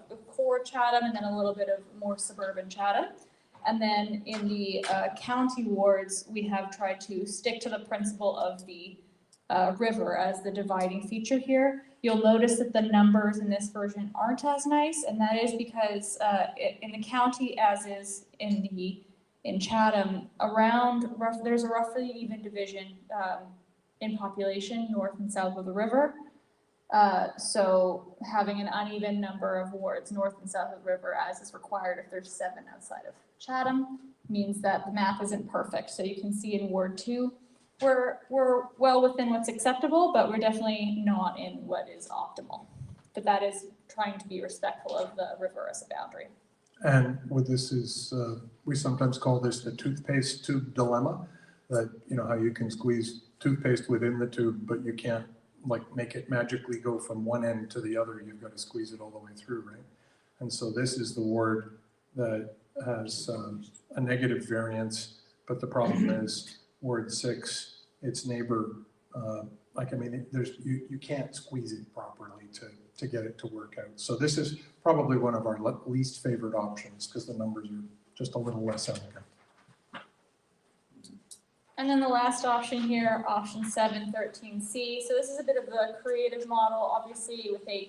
the core Chatham and then a little bit of more suburban Chatham. And then in the county wards, we have tried to stick to the principle of the river as the dividing feature here. You'll notice that the numbers in this version aren't as nice, and that is because in the county, as is in Chatham, there's a roughly even division in population north and south of the river. So having an uneven number of wards north and south of the river, as is required if there's 7 outside of Chatham, means that the math isn't perfect. So you can see in Ward 2, we're well within what's acceptable, but we're definitely not in what is optimal. But that is trying to be respectful of the river as a boundary. And what this is, we sometimes call this the toothpaste tube dilemma, that, you know, how you can squeeze toothpaste within the tube, but you can't like make it magically go from one end to the other. You've got to squeeze it all the way through, right? And so this is the ward that has a negative variance, but the problem is Ward 6, its neighbor, you can't squeeze it properly to get it to work out. So this is probably one of our least favorite options because the numbers are just a little less elegant. And then the last option here, option 7, 13C. So this is a bit of a creative model, obviously with a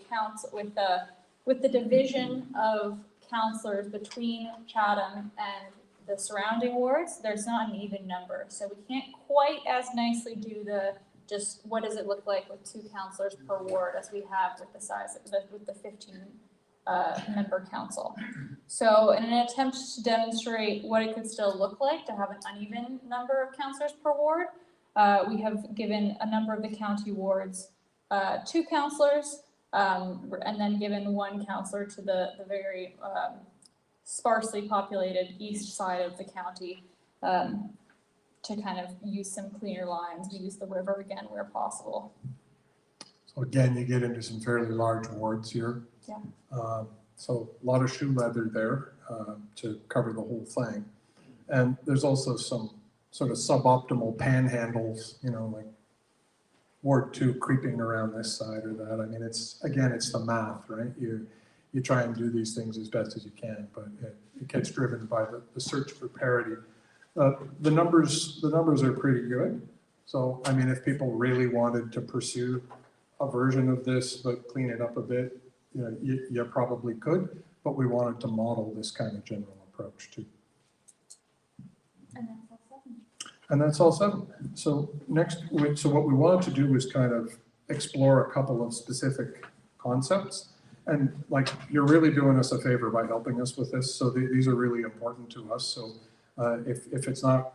with the division of councillors between Chatham and the surrounding wards. There's not an even number, so we can't quite as nicely do the just what does it look like with 2 counselors per ward as we have with the size of with the 15 member council. So in an attempt to demonstrate what it could still look like to have an uneven number of counselors per ward, we have given a number of the county wards 2 counselors, and then given 1 counselor to the very sparsely populated east side of the county to kind of use some cleaner lines. We use the river again where possible. So again, you get into some fairly large wards here. Yeah. So a lot of shoe leather there to cover the whole thing. And there's also some sort of suboptimal panhandles, you know, like Ward 2 creeping around this side or that. I mean, it's, again, it's the math, right? You try and do these things as best as you can, but it gets driven by the search for parity. The numbers are pretty good. So, I mean, if people really wanted to pursue a version of this, but clean it up a bit, you know, you probably could, but we wanted to model this kind of general approach too. And that's all 7. And that's all 7. So what we wanted to do was kind of explore a couple of specific concepts. And like, you're really doing us a favor by helping us with this. So these are really important to us. So if it's not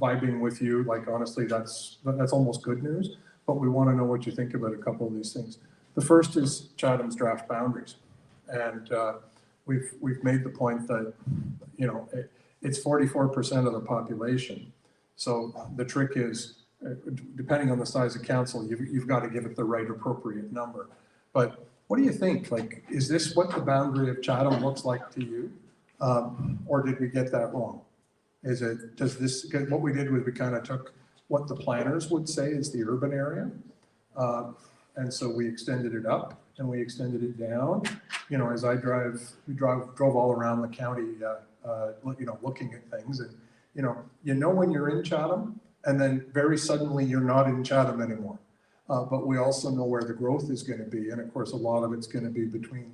vibing with you, like honestly, that's almost good news. But we want to know what you think about a couple of these things. The first is Chatham's draft boundaries. And we've made the point that, you know, it's 44% of the population. So the trick is, depending on the size of council, you've got to give it the right appropriate number. But what do you think? Like, is this what the boundary of Chatham looks like to you? Or did we get that wrong? What we did was we kind of took what the planners would say is the urban area. And so we extended it up and we extended it down. You know, as we drove all around the county, you know, looking at things, and you know when you're in Chatham, and then very suddenly you're not in Chatham anymore. But we also know where the growth is going to be, and of course a lot of it's going to be between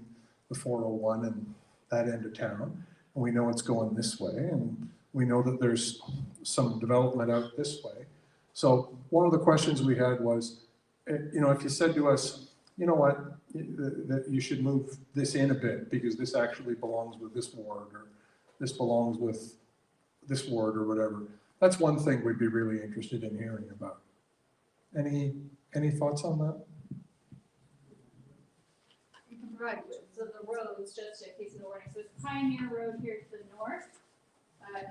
the 401 and that end of town. And we know it's going this way, and we know that there's some development out this way. So one of the questions we had was, you know, if you said to us, you know what, that you should move this in a bit because this actually belongs with this ward, or this belongs with this ward, or whatever. That's one thing we'd be really interested in hearing about. Any thoughts on that? You can provide, so the roads, just in case of the warning, so it's Pioneer Road here to the north,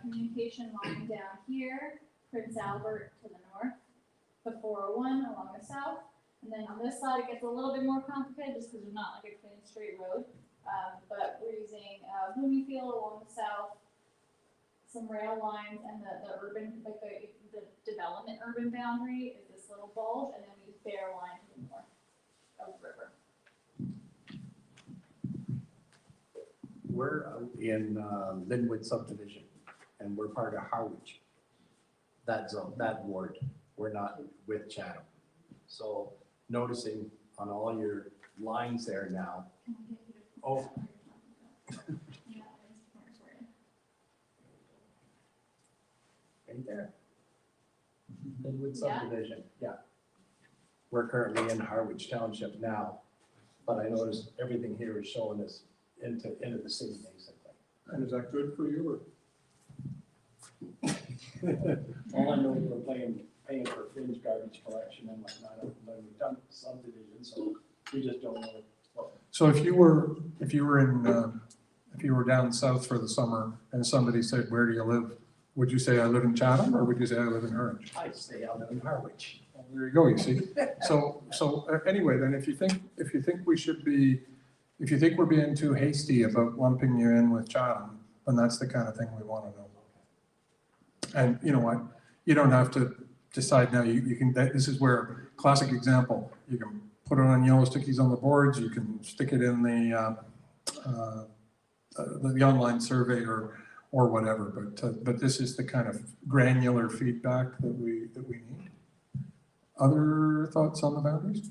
communication line down here, Prince Albert to the north, the 401 along the south, and then on this side it gets a little bit more complicated just because there's not like a clean straight road, but we're using Bloomfield along the south, some rail lines, and the urban, like the development urban boundary is this little bulge, and then we use Bear Line to the north of the river. We're in Linwood subdivision, and we're part of Harwich. That zone, that ward, we're not with Chatham. So noticing on all your lines there now. Oh. Right there. Linwood subdivision, yeah. We're currently in Harwich Township now, but I noticed everything here is showing us into the city basically. And is that good for you, All I know is we're paying for fringe garbage collection and whatnot, when we've done subdivision, so we just don't know what. So if you were down south for the summer and somebody said, "Where do you live?" Would you say I live in Chatham, or would you say I live in Harwich? I say I live in Harwich. Well, there you go. You see. So anyway, then if you think we're being too hasty about lumping you in with Chatham, then that's the kind of thing we want to know. And you know what? You don't have to decide now. You can. This is where classic example. You can put it on yellow stickies on the boards. You can stick it in the online survey or whatever. But this is the kind of granular feedback that we need. Other thoughts on the boundaries?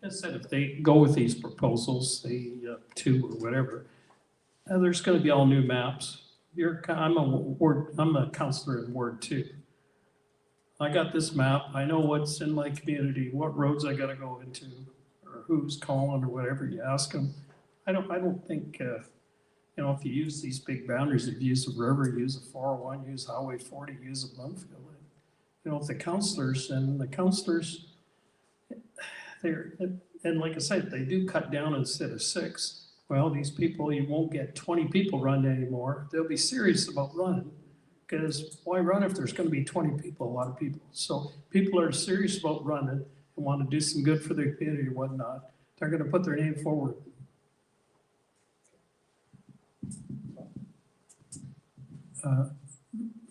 I said if they go with these proposals, say 2 or whatever, There's gonna be all new maps. I'm a counselor in Ward 2. I got this map, I know what's in my community, what roads I gotta go into, or who's calling, or whatever you ask them. I don't think, if you use these big boundaries, if you use the river, use the 401, use Highway 40, use the Bloomfield. If the counselors, and like I said, they do cut down instead of 6. Well, these people, you won't get 20 people running anymore. They'll be serious about running. Because why run if there's going to be 20 people, a lot of people. So people are serious about running and want to do some good for their community and whatnot. They're going to put their name forward.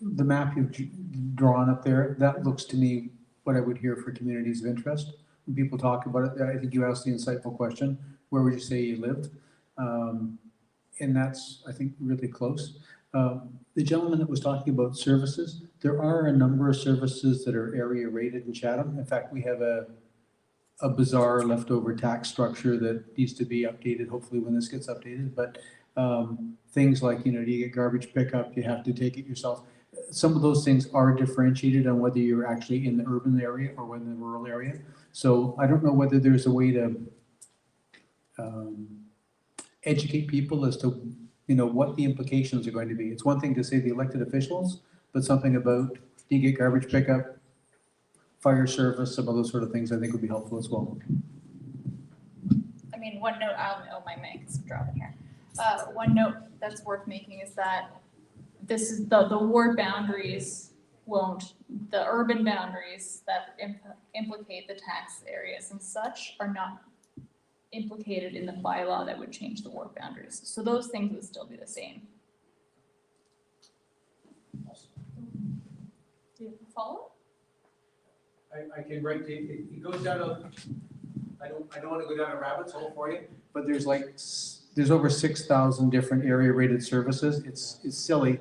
The map you've drawn up there, that looks to me what I would hear for communities of interest. When people talk about it, I think you asked the insightful question, where would you say you lived? And that's, I think, really close. The gentleman that was talking about services, there are a number of services that are area rated in Chatham. In fact, we have a bizarre leftover tax structure that needs to be updated, hopefully when this gets updated. But things like, do you get garbage pickup, you have to take it yourself. Some of those things are differentiated on whether you're actually in the urban area or in the rural area. So I don't know whether there's a way to educate people as to what the implications are going to be. It's one thing to say the elected officials, but something about, do you get garbage pickup, fire service, some of those sort of things I think would be helpful as well. I mean, one note, my mic is dropping here. One note that's worth making is that this is the ward boundaries the urban boundaries that implicate the tax areas and such are not implicated in the bylaw that would change the ward boundaries. So those things would still be the same. Do you follow? I can write, it goes down I don't want to go down a rabbit's hole for you, but there's over 6,000 different area rated services. It's silly.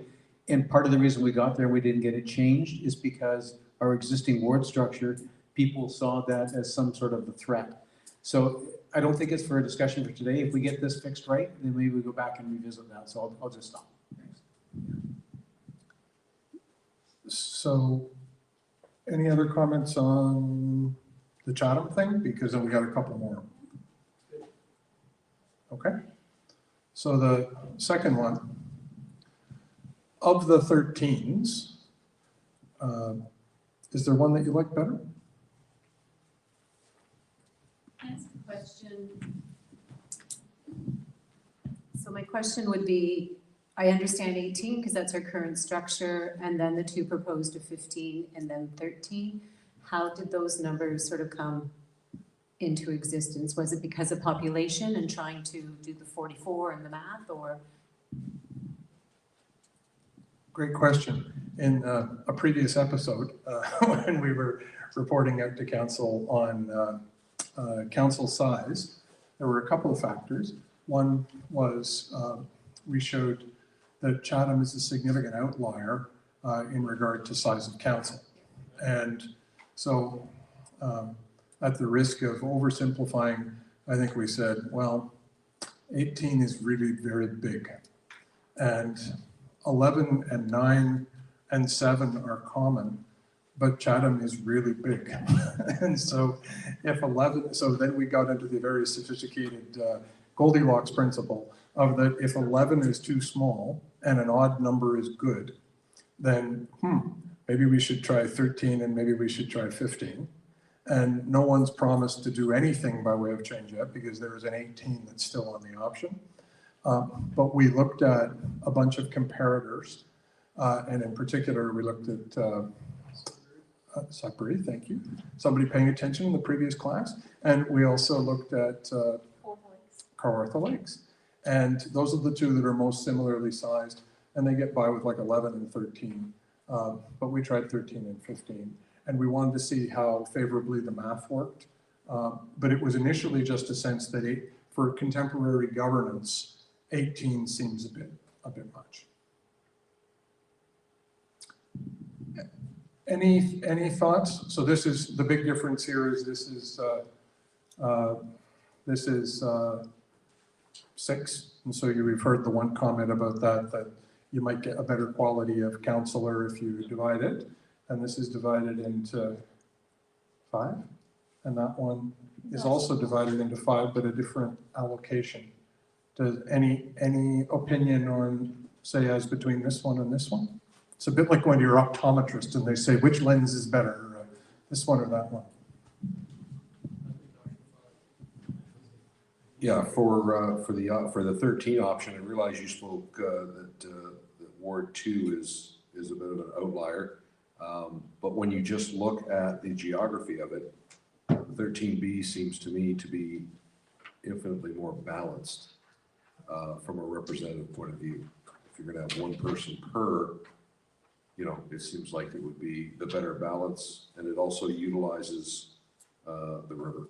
And part of the reason we got there and we didn't get it changed is because our existing ward structure, people saw that as some sort of a threat. So I don't think it's for a discussion for today. If we get this fixed right, then maybe we go back and revisit that. So I'll just stop. Thanks. So any other comments on the Chatham thing? Because then we got a couple more. Okay. So the second one, of the 13s, is there one that you like better? That's the question. So my question would be, I understand 18 because that's our current structure, and then the 2 proposed of 15 and then 13. How did those numbers sort of come into existence? Was it because of population and trying to do the 44 and the math, or? Great question. In a previous episode, when we were reporting out to council on council size, there were a couple of factors. One was we showed that Chatham is a significant outlier in regard to size of council. And so at the risk of oversimplifying, I think we said, well, 18 is really very big. And 11 and 9 and 7 are common, but Chatham is really big. And so if 11, so then we got into the very sophisticated Goldilocks principle of that if 11 is too small and an odd number is good, then maybe we should try 13 and maybe we should try 15. And no one's promised to do anything by way of change yet because there is an 18 that's still on the option. But we looked at a bunch of comparators, and in particular, we looked at 𝗧cie, thank you. Somebody paying attention in the previous class. And we also looked at Kawartha Lakes. And those are the 2 that are most similarly sized, and they get by with like 11 and 13. But we tried 13 and 15. And we wanted to see how favorably the math worked. But it was initially just a sense that for contemporary governance, 18 seems a bit much. Any thoughts? So this is the big difference here is this is 6. And so you've heard the one comment about that you might get a better quality of councillor if you divide it. And this is divided into 5. And that one is also divided into 5, but a different allocation. Does any opinion on, say, as between this one and this one? It's a bit like going to your optometrist and they say, which lens is better, this one or that one? Yeah, for the 13 option, I realize you spoke that Ward 2 is a bit of an outlier. But when you just look at the geography of it, 13B seems to me to be infinitely more balanced from a representative point of view. If you're going to have one person per, it seems like it would be the better balance, and it also utilizes the river.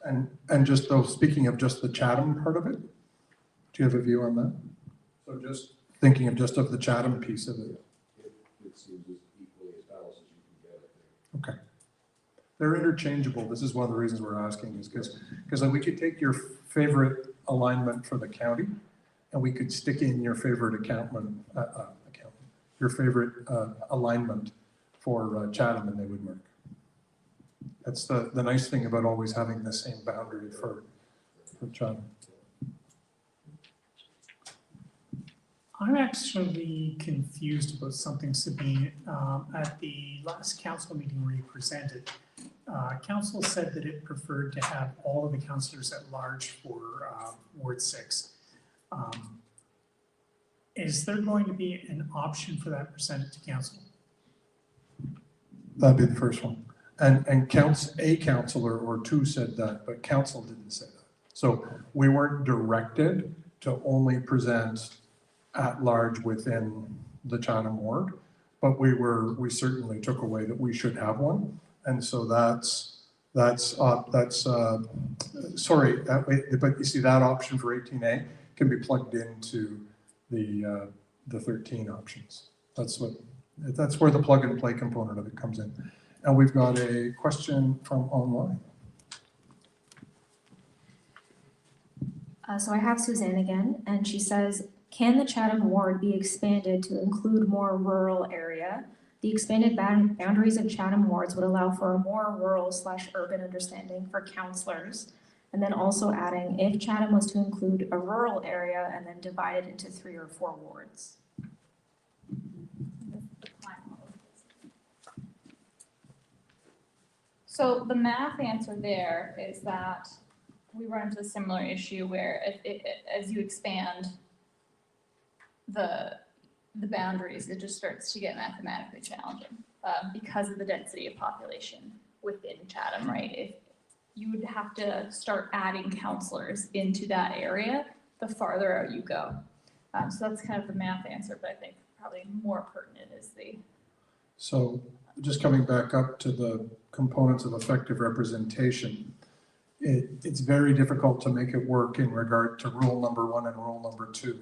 And just though, speaking of just the Chatham part of it, do you have a view on that? So just thinking of just of the Chatham piece of it. It seems as equally as balanced as you can get, I think. Okay. They're interchangeable. This is one of the reasons we're asking is because we could take your favorite alignment for the county and we could stick in your favorite your favorite alignment for Chatham and they would work. That's the nice thing about always having the same boundary for Chatham. I'm actually confused about something, Sabine. At the last council meeting where you presented, council said that it preferred to have all of the councillors at large for Ward 6. Is there going to be an option for that presented to council? That'd be the first one. And a councillor or 2 said that, but council didn't say that. So we weren't directed to only present at large within the Chatham ward, but we certainly took away that we should have one. And so sorry, but you see that option for 18A can be plugged into the 13 options. That's where the plug and play component of it comes in. And we've got a question from online. So I have Suzanne again, and she says, can the Chatham ward be expanded to include more rural area? The expanded boundaries of Chatham wards would allow for a more rural/urban understanding for councillors. And then also adding, if Chatham was to include a rural area and then divide it into 3 or 4 wards. So the math answer there is that we run into a similar issue where as you expand the boundaries, it just starts to get mathematically challenging because of the density of population within Chatham, right? If you would have to start adding councillors into that area, the farther out you go. So that's kind of the math answer, but I think probably more pertinent is the... So just coming back up to the components of effective representation, it's very difficult to make it work in regard to rule number 1 and rule number 2.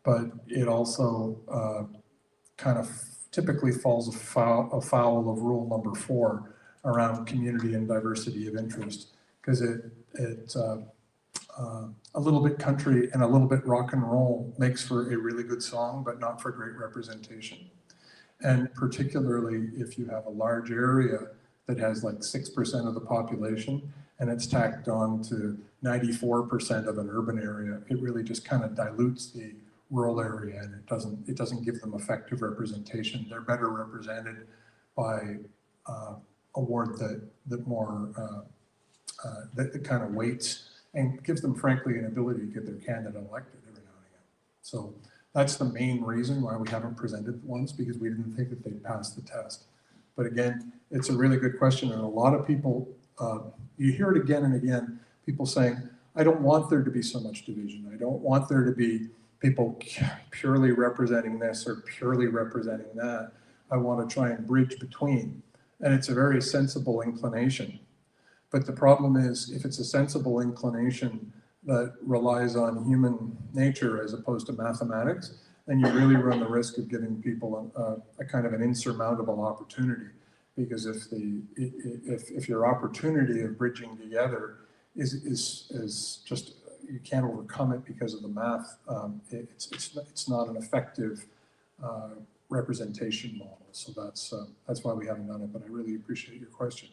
But it also kind of typically falls afoul of rule number 4 around community and diversity of interest, because it's a little bit country and a little bit rock and roll makes for a really good song, but not for great representation. And particularly if you have a large area that has like 6% of the population and it's tacked on to 94% of an urban area, it really just kind of dilutes the rural area and it doesn't give them effective representation. They're better represented by a ward that more that kind of weights and gives them frankly an ability to get their candidate elected every now and again. So that's the main reason why we haven't presented ones, because we didn't think that they'd pass the test. But again, it's a really good question, and a lot of people, you hear it again and again, people saying, I don't want there to be so much division. I don't want there to be people purely representing this or purely representing that. I want to try and bridge between. And it's a very sensible inclination. But the problem is, if it's a sensible inclination that relies on human nature as opposed to mathematics, then you really run the risk of giving people a kind of an insurmountable opportunity. Because if your opportunity of bridging together is just you can't overcome it because of the math. It's not an effective representation model. So that's why we haven't done it, but I really appreciate your question.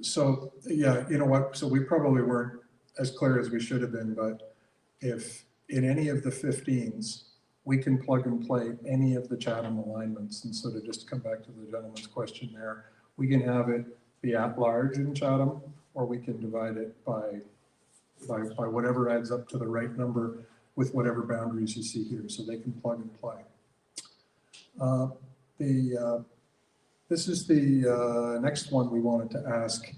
So yeah, you know what? So we probably weren't as clear as we should have been, but if in any of the 15s, we can plug and play any of the Chatham alignments. And so to just come back to the gentleman's question there, we can have it be at large in Chatham, or we can divide it by whatever adds up to the right number with whatever boundaries you see here. So they can plug and play. This is the next one we wanted to ask.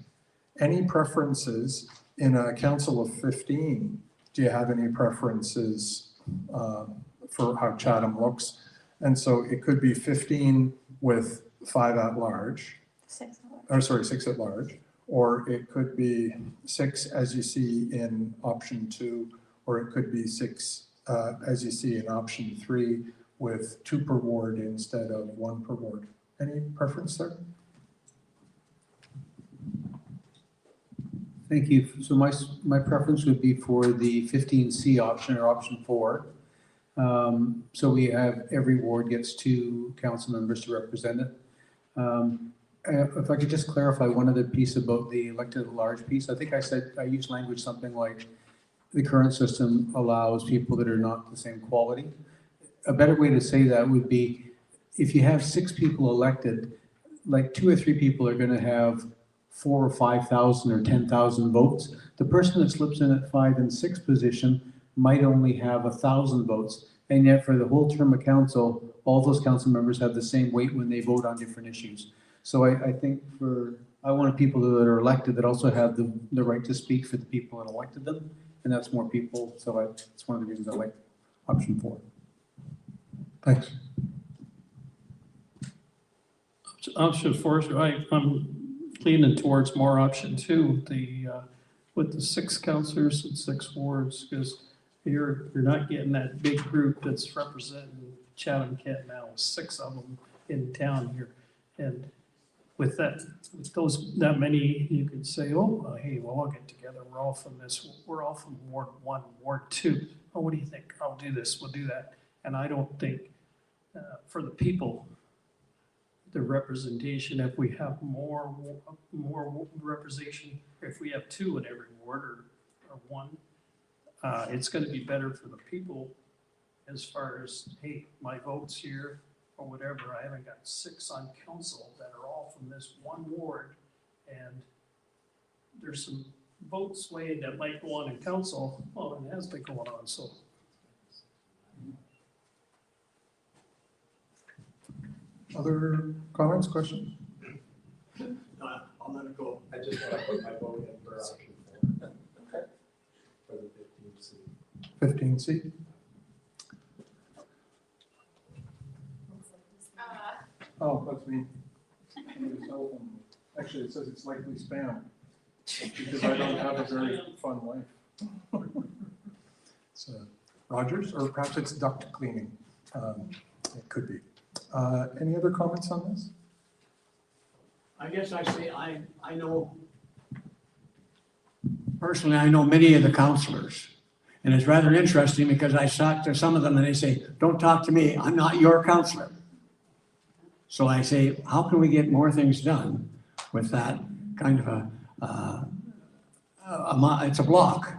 Any preferences in a council of 15? Do you have any preferences for how Chatham looks? And so it could be 15 with 5 at large. 6 at large. Or sorry, 6 at large. Or it could be 6 as you see in option 2, or it could be 6 as you see in option 3 with 2 per ward instead of 1 per ward. Any preference there? Thank you. So my preference would be for the 15C option or option 4. So we have every ward gets 2 council members to represent it. If I could just clarify one other piece about the elected at large piece, I think I used language something like the current system allows people that are not the same quality. A better way to say that would be if you have 6 people elected, like 2 or 3 people are going to have 4,000 or 5,000 or 10,000 votes. The person that slips in at 5 and 6 position might only have 1,000 votes. And yet for the whole term of council, all those council members have the same weight when they vote on different issues. So I think I want people that are elected that also have the right to speak for the people that elected them. And that's more people. So it's one of the reasons I like option 4. Thanks. Option 4, I'm leaning towards more option 2, with the 6 councillors and 6 wards, because you're not getting that big group that's representing Chatham-Kent now, 6 of them in town here. And with that many, you could say, oh, hey, we'll all get together. We're all from Ward 1, Ward 2. Oh, what do you think? I'll do this, we'll do that. And I don't think for the people, the representation, if we have more representation, if we have 2 in every ward or 1, it's going to be better for the people as far as, hey, my vote's here or whatever. I haven't got 6 on council that are all from this 1 ward, and there's some vote sway that might go on in council. Well, it has been going on, so. Other comments, questions? I'll let it go. I just want to put my vote in for option 4. Okay. For the 15C. 15C? Oh, that's me. Actually, it says it's likely spam, because I don't have a very fun life. So, Rogers, or perhaps it's duct cleaning. It could be. Any other comments on this? I guess I say I know, personally, I know many of the councilors. And it's rather interesting because I talk to some of them and they say, don't talk to me, I'm not your councilor. So I say, how can we get more things done with that kind of it's a block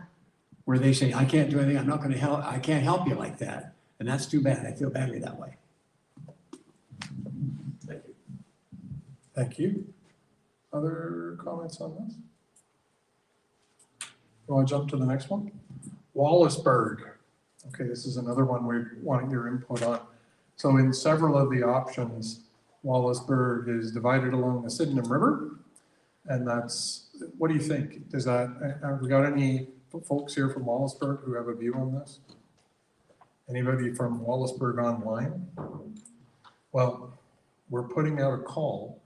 where they say, I can't do anything, I'm not going to help, I can't help you like that. And that's too bad, I feel badly that way. Thank you. Thank you. Other comments on this? You want to jump to the next one? Wallaceburg. Okay, this is another one we want your input on. So in several of the options, Wallaceburg is divided along the Sydenham River. And that's, what do you think? Does that, have we got any folks here from Wallaceburg who have a view on this? Anybody from Wallaceburg online? Well, we're putting out a call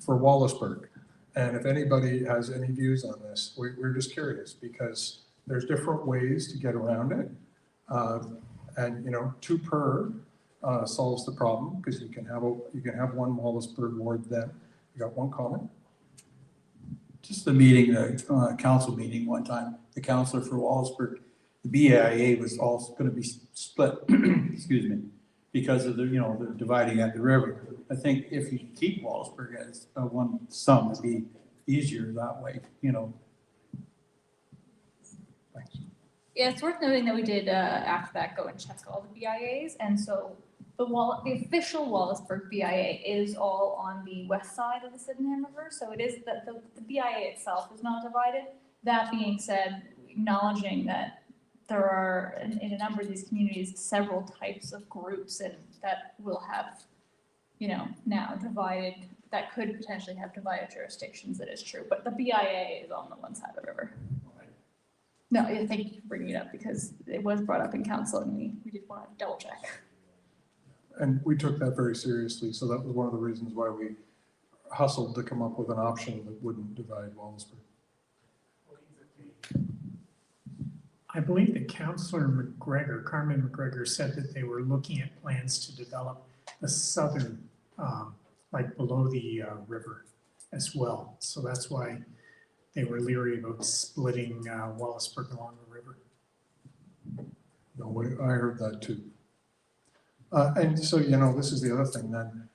for Wallaceburg. And if anybody has any views on this, we're just curious because there's different ways to get around it. And you know, 2 per solves the problem because you can have 1 Wallaceburg ward then. You got 1 comment? just the meeting, the council meeting one time, the councillor for Wallaceburg, the BIA was also gonna be split, excuse me, because of the, they're dividing at the river. I think if you keep Wallaceburg as one sum, it'd be easier that way, Thanks. Yeah, it's worth noting that we did, after that, go and check all the BIAs, and so the official Wallaceburg BIA is all on the west side of the Sydenham River, so it is, the BIA itself is not divided. That being said, acknowledging that there are, in a number of these communities, several types of groups, and that will have, now divided, that could potentially have divided jurisdictions, that is true, but the BIA is on the one side of the river. No, I thank you for bringing it up, because it was brought up in council, and we did want to double check. And we took that very seriously, so that was one of the reasons why we hustled to come up with an option that wouldn't divide Wallaceburg. I believe that Councillor McGregor, Carmen McGregor, said that they were looking at plans to develop the southern, like below the river as well. So that's why they were leery about splitting Wallaceburg along the river. No, I heard that too. And so, this is the other thing then.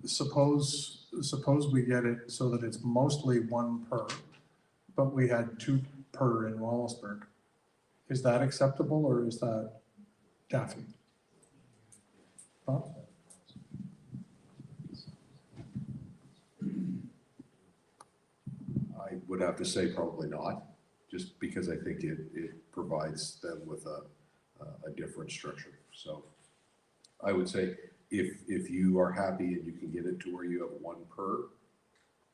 Suppose we get it so that it's mostly one per, but we had 2 per in Wallaceburg. Is that acceptable, or is that daffy? Huh? I would have to say probably not, just because I think it provides them with a different structure. So I would say if you are happy and you can get it to where you have 1 per,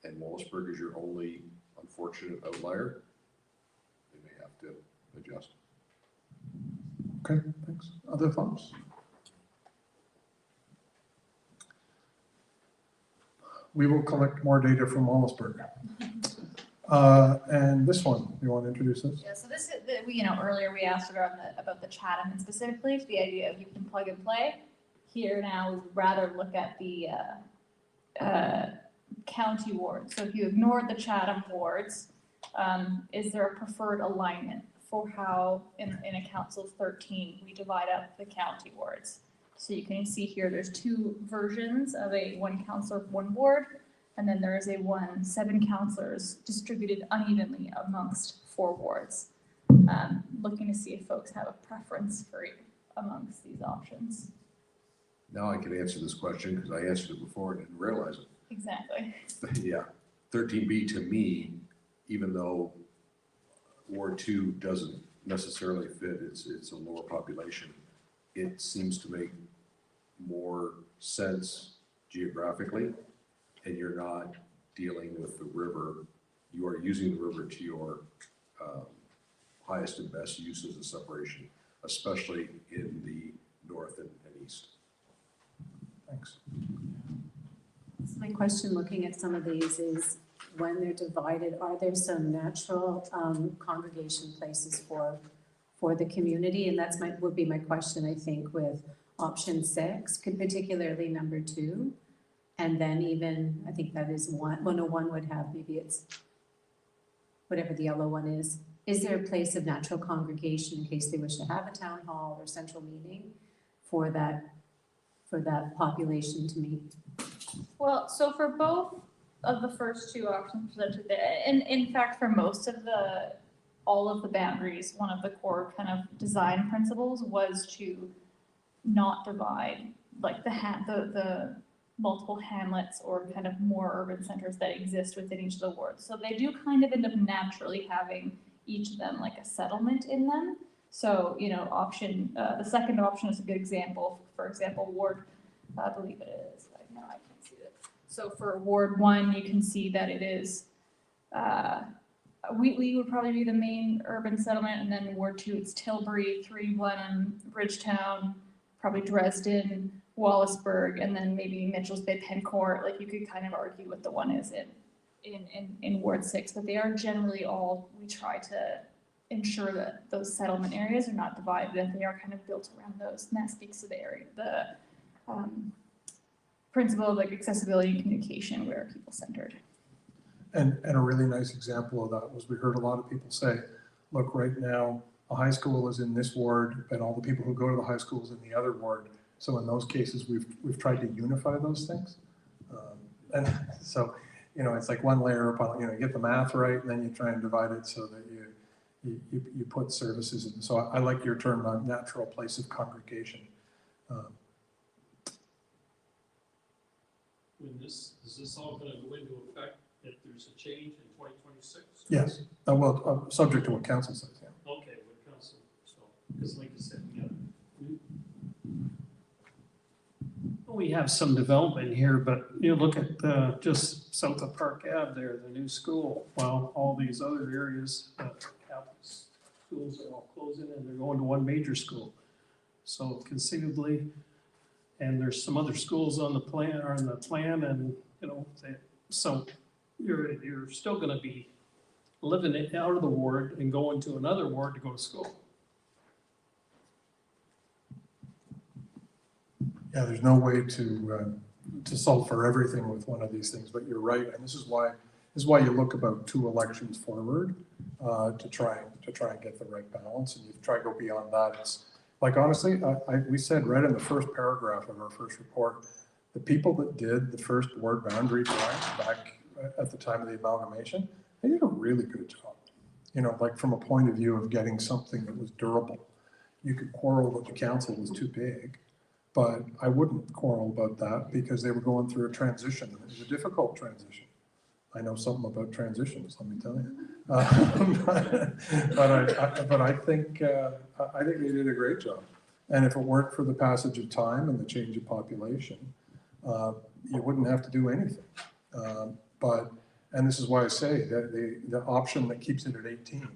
and Wallaceburg is your only unfortunate outlier, they may have to adjust. Okay, thanks. Other thoughts? We will collect more data from Wallaceburg. And this one, you want to introduce this? Yeah, so this is, earlier we asked about the Chatham, and specifically the idea of you can plug and play. Here now, we would rather look at the county wards. So if you ignored the Chatham wards, is there a preferred alignment for how, in a council of 13, we divide up the county wards? So you can see here, there's 2 versions of a 1 councillor, 1 ward, and then there is a 7 councillors distributed unevenly amongst 4 wards. Looking to see if folks have a preference for amongst these options. Now I can answer this question because I answered it before and didn't realize it. Exactly. Yeah, 13B to me, even though Ward 2 doesn't necessarily fit, it's a lower population, it seems to make more sense geographically, and you're not dealing with the river. You are using the river to your highest and best uses of separation, especially in the north and east. Thanks. So my question, looking at some of these, is when they're divided, are there some natural congregation places for the community? And that's would be my question, I think, with option 6, particularly number 2. And then even, I think that is 1, well, no, 1 would have, maybe it's whatever the yellow one is. Is there a place of natural congregation in case they wish to have a town hall or central meeting for that population to meet? Well, so for both of the first 2 options presented there, and in fact, for most of all of the boundaries, one of the core kind of design principles was to not divide like the multiple hamlets or kind of more urban centers that exist within each of the wards. So they do kind of end up naturally having each of them like a settlement in them. So, the second option is a good example. For example, Ward, I believe it is, no, I can't see it. So for Ward 1, you can see that it is, Wheatley would probably be the main urban settlement, and then Ward 2, it's Tilbury, 3-1, Bridgetown, probably Dresden, Wallaceburg, and then maybe Mitchell's Bay, Pencourt. Like you could kind of argue what the one is in Ward 6, but they are generally all, we try to ensure that those settlement areas are not divided, and they are kind of built around those. And that speaks to the area, the principle of like accessibility and communication where people centered. And a really nice example of that was we heard a lot of people say, look, right now, a high school is in this ward and all the people who go to the high school is in the other ward. So in those cases, we've tried to unify those things. And so, you know, it's like one layer upon, you know, you get the math right and then you try and divide it so that you put services in. So I like your term, natural place of congregation. Is this all gonna go into effect if there's a change in 2026? Yes, well, subject to what council says, yeah. Okay, with council, so, because like you said, we have some development here, but you look at just south of Park Ave there, the new school. Well, all these other areas, campus schools are all closing and they're going to one major school. So conceivably, and there's some other schools on the plan, and, you know, so you're still gonna be living it out of the ward and going to another ward to go to school. Yeah, there's no way to solve for everything with one of these things, but you're right, and this is why you look about 2 elections forward to try and get the right balance, and you try to go beyond that. It's like, honestly, we said right in the first paragraph of our first report, the people that did the first ward boundary drawings back at the time of the amalgamation, they did a really good job. You know, like from a point of view of getting something that was durable. You could quarrel that the council was too big, but I wouldn't quarrel about that because they were going through a transition. It was a difficult transition. I know something about transitions, let me tell you. But I think they did a great job. And if it weren't for the passage of time and the change of population, you wouldn't have to do anything. And this is why I say that the option that keeps it at 18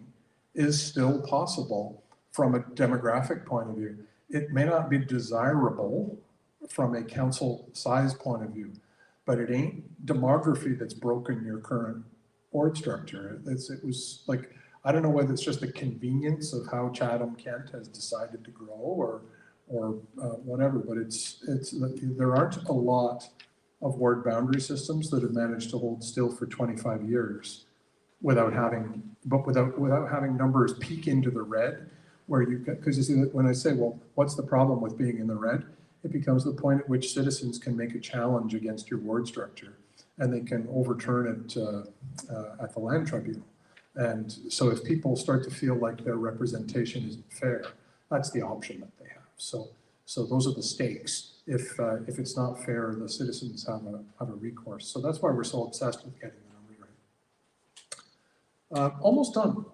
is still possible from a demographic point of view. It may not be desirable from a council size point of view, but it ain't demography that's broken your current board structure. It was like, I don't know whether it's just the convenience of how Chatham-Kent has decided to grow or whatever, but there aren't a lot of ward boundary systems that have managed to hold still for 25 years without having numbers peak into the red, where you get, because you see that when I say, well, what's the problem with being in the red? It becomes the point at which citizens can make a challenge against your ward structure and they can overturn it at the land tribunal. And so if people start to feel like their representation isn't fair, that's the option that they have. So those are the stakes. If it's not fair, the citizens have a recourse. So that's why we're so obsessed with getting the number right. Almost done.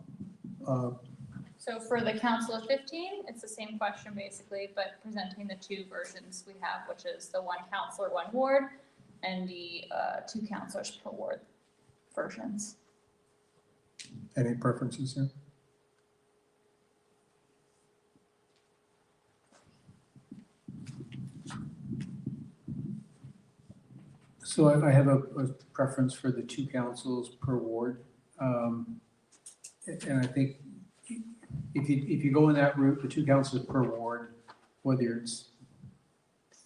So for the council of 15, it's the same question basically, but presenting the 2 versions we have, which is the 1 councillor, 1 ward, and the 2 councillors per ward versions. Any preferences here? So I have a preference for the 2 councils per ward. And I think if you go in that route, the 2 councils per ward, whether it's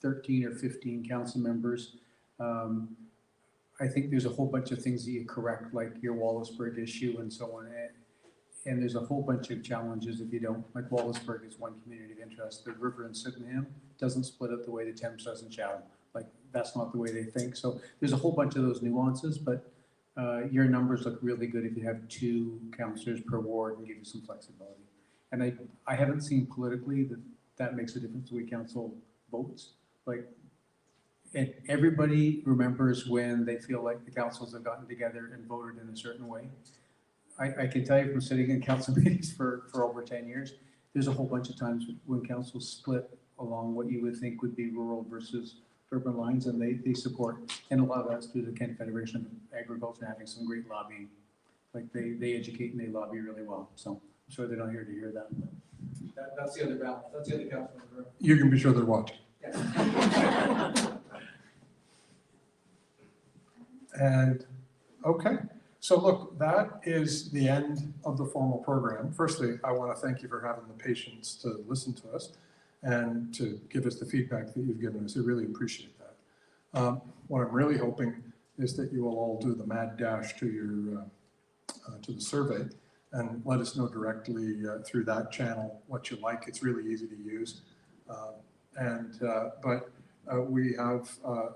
13 or 15 council members, I think there's a whole bunch of things that you correct, like your Wallaceburg issue and so on. And there's a whole bunch of challenges if you don't, like Wallaceburg is one community of interest. The river in Sydenham doesn't split up the way the Thames does in Chatham. Like, that's not the way they think. So there's a whole bunch of those nuances, but your numbers look really good if you have 2 councillors per ward and give you some flexibility. And I haven't seen politically that makes a difference the way council votes. Like, and everybody remembers when they feel like the councils have gotten together and voted in a certain way. I can tell you from sitting in council meetings for over 10 years, there's a whole bunch of times when councils split along what you would think would be rural versus urban lines, and they support, and a lot of that's through the Kent Federation of Agriculture having some great lobbying. Like they educate and they lobby really well. So I'm sure they're not here to hear that. That's the other balance. That's the other council member. You can be sure they're watching. Yeah. And okay, so look, that is the end of the formal program. Firstly, I want to thank you for having the patience to listen to us and to give us the feedback that you've given us. I really appreciate that. What I'm really hoping is that you will all do the mad dash to your, to the survey and let us know directly through that channel what you like. It's really easy to use. But we have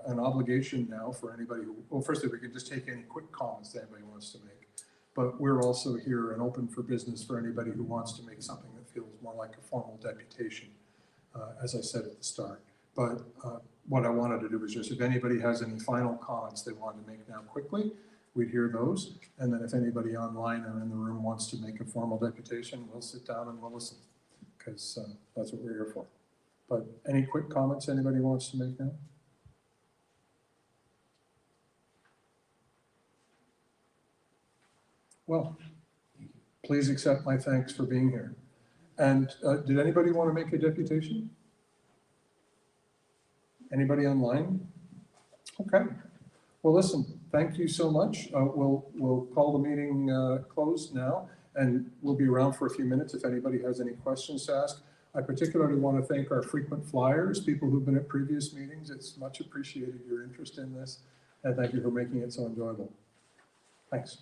an obligation now for anybody who, well, firstly, we can just take any quick comments that anybody wants to make. But we're also here and open for business for anybody who wants to make something that feels more like a formal deputation, as I said at the start. But what I wanted to do was just, if anybody has any final comments they want to make now quickly, we'd hear those. And then if anybody online or in the room wants to make a formal deputation, we'll sit down and we'll listen, because that's what we're here for. But any quick comments anybody wants to make now? Well, please accept my thanks for being here. And did anybody want to make a deputation? Anybody online? Okay. Well, listen, thank you so much. We'll call the meeting closed now, and we'll be around for a few minutes if anybody has any questions to ask. I particularly want to thank our frequent flyers, people who've been at previous meetings. It's much appreciated, your interest in this, and thank you for making it so enjoyable. Thanks.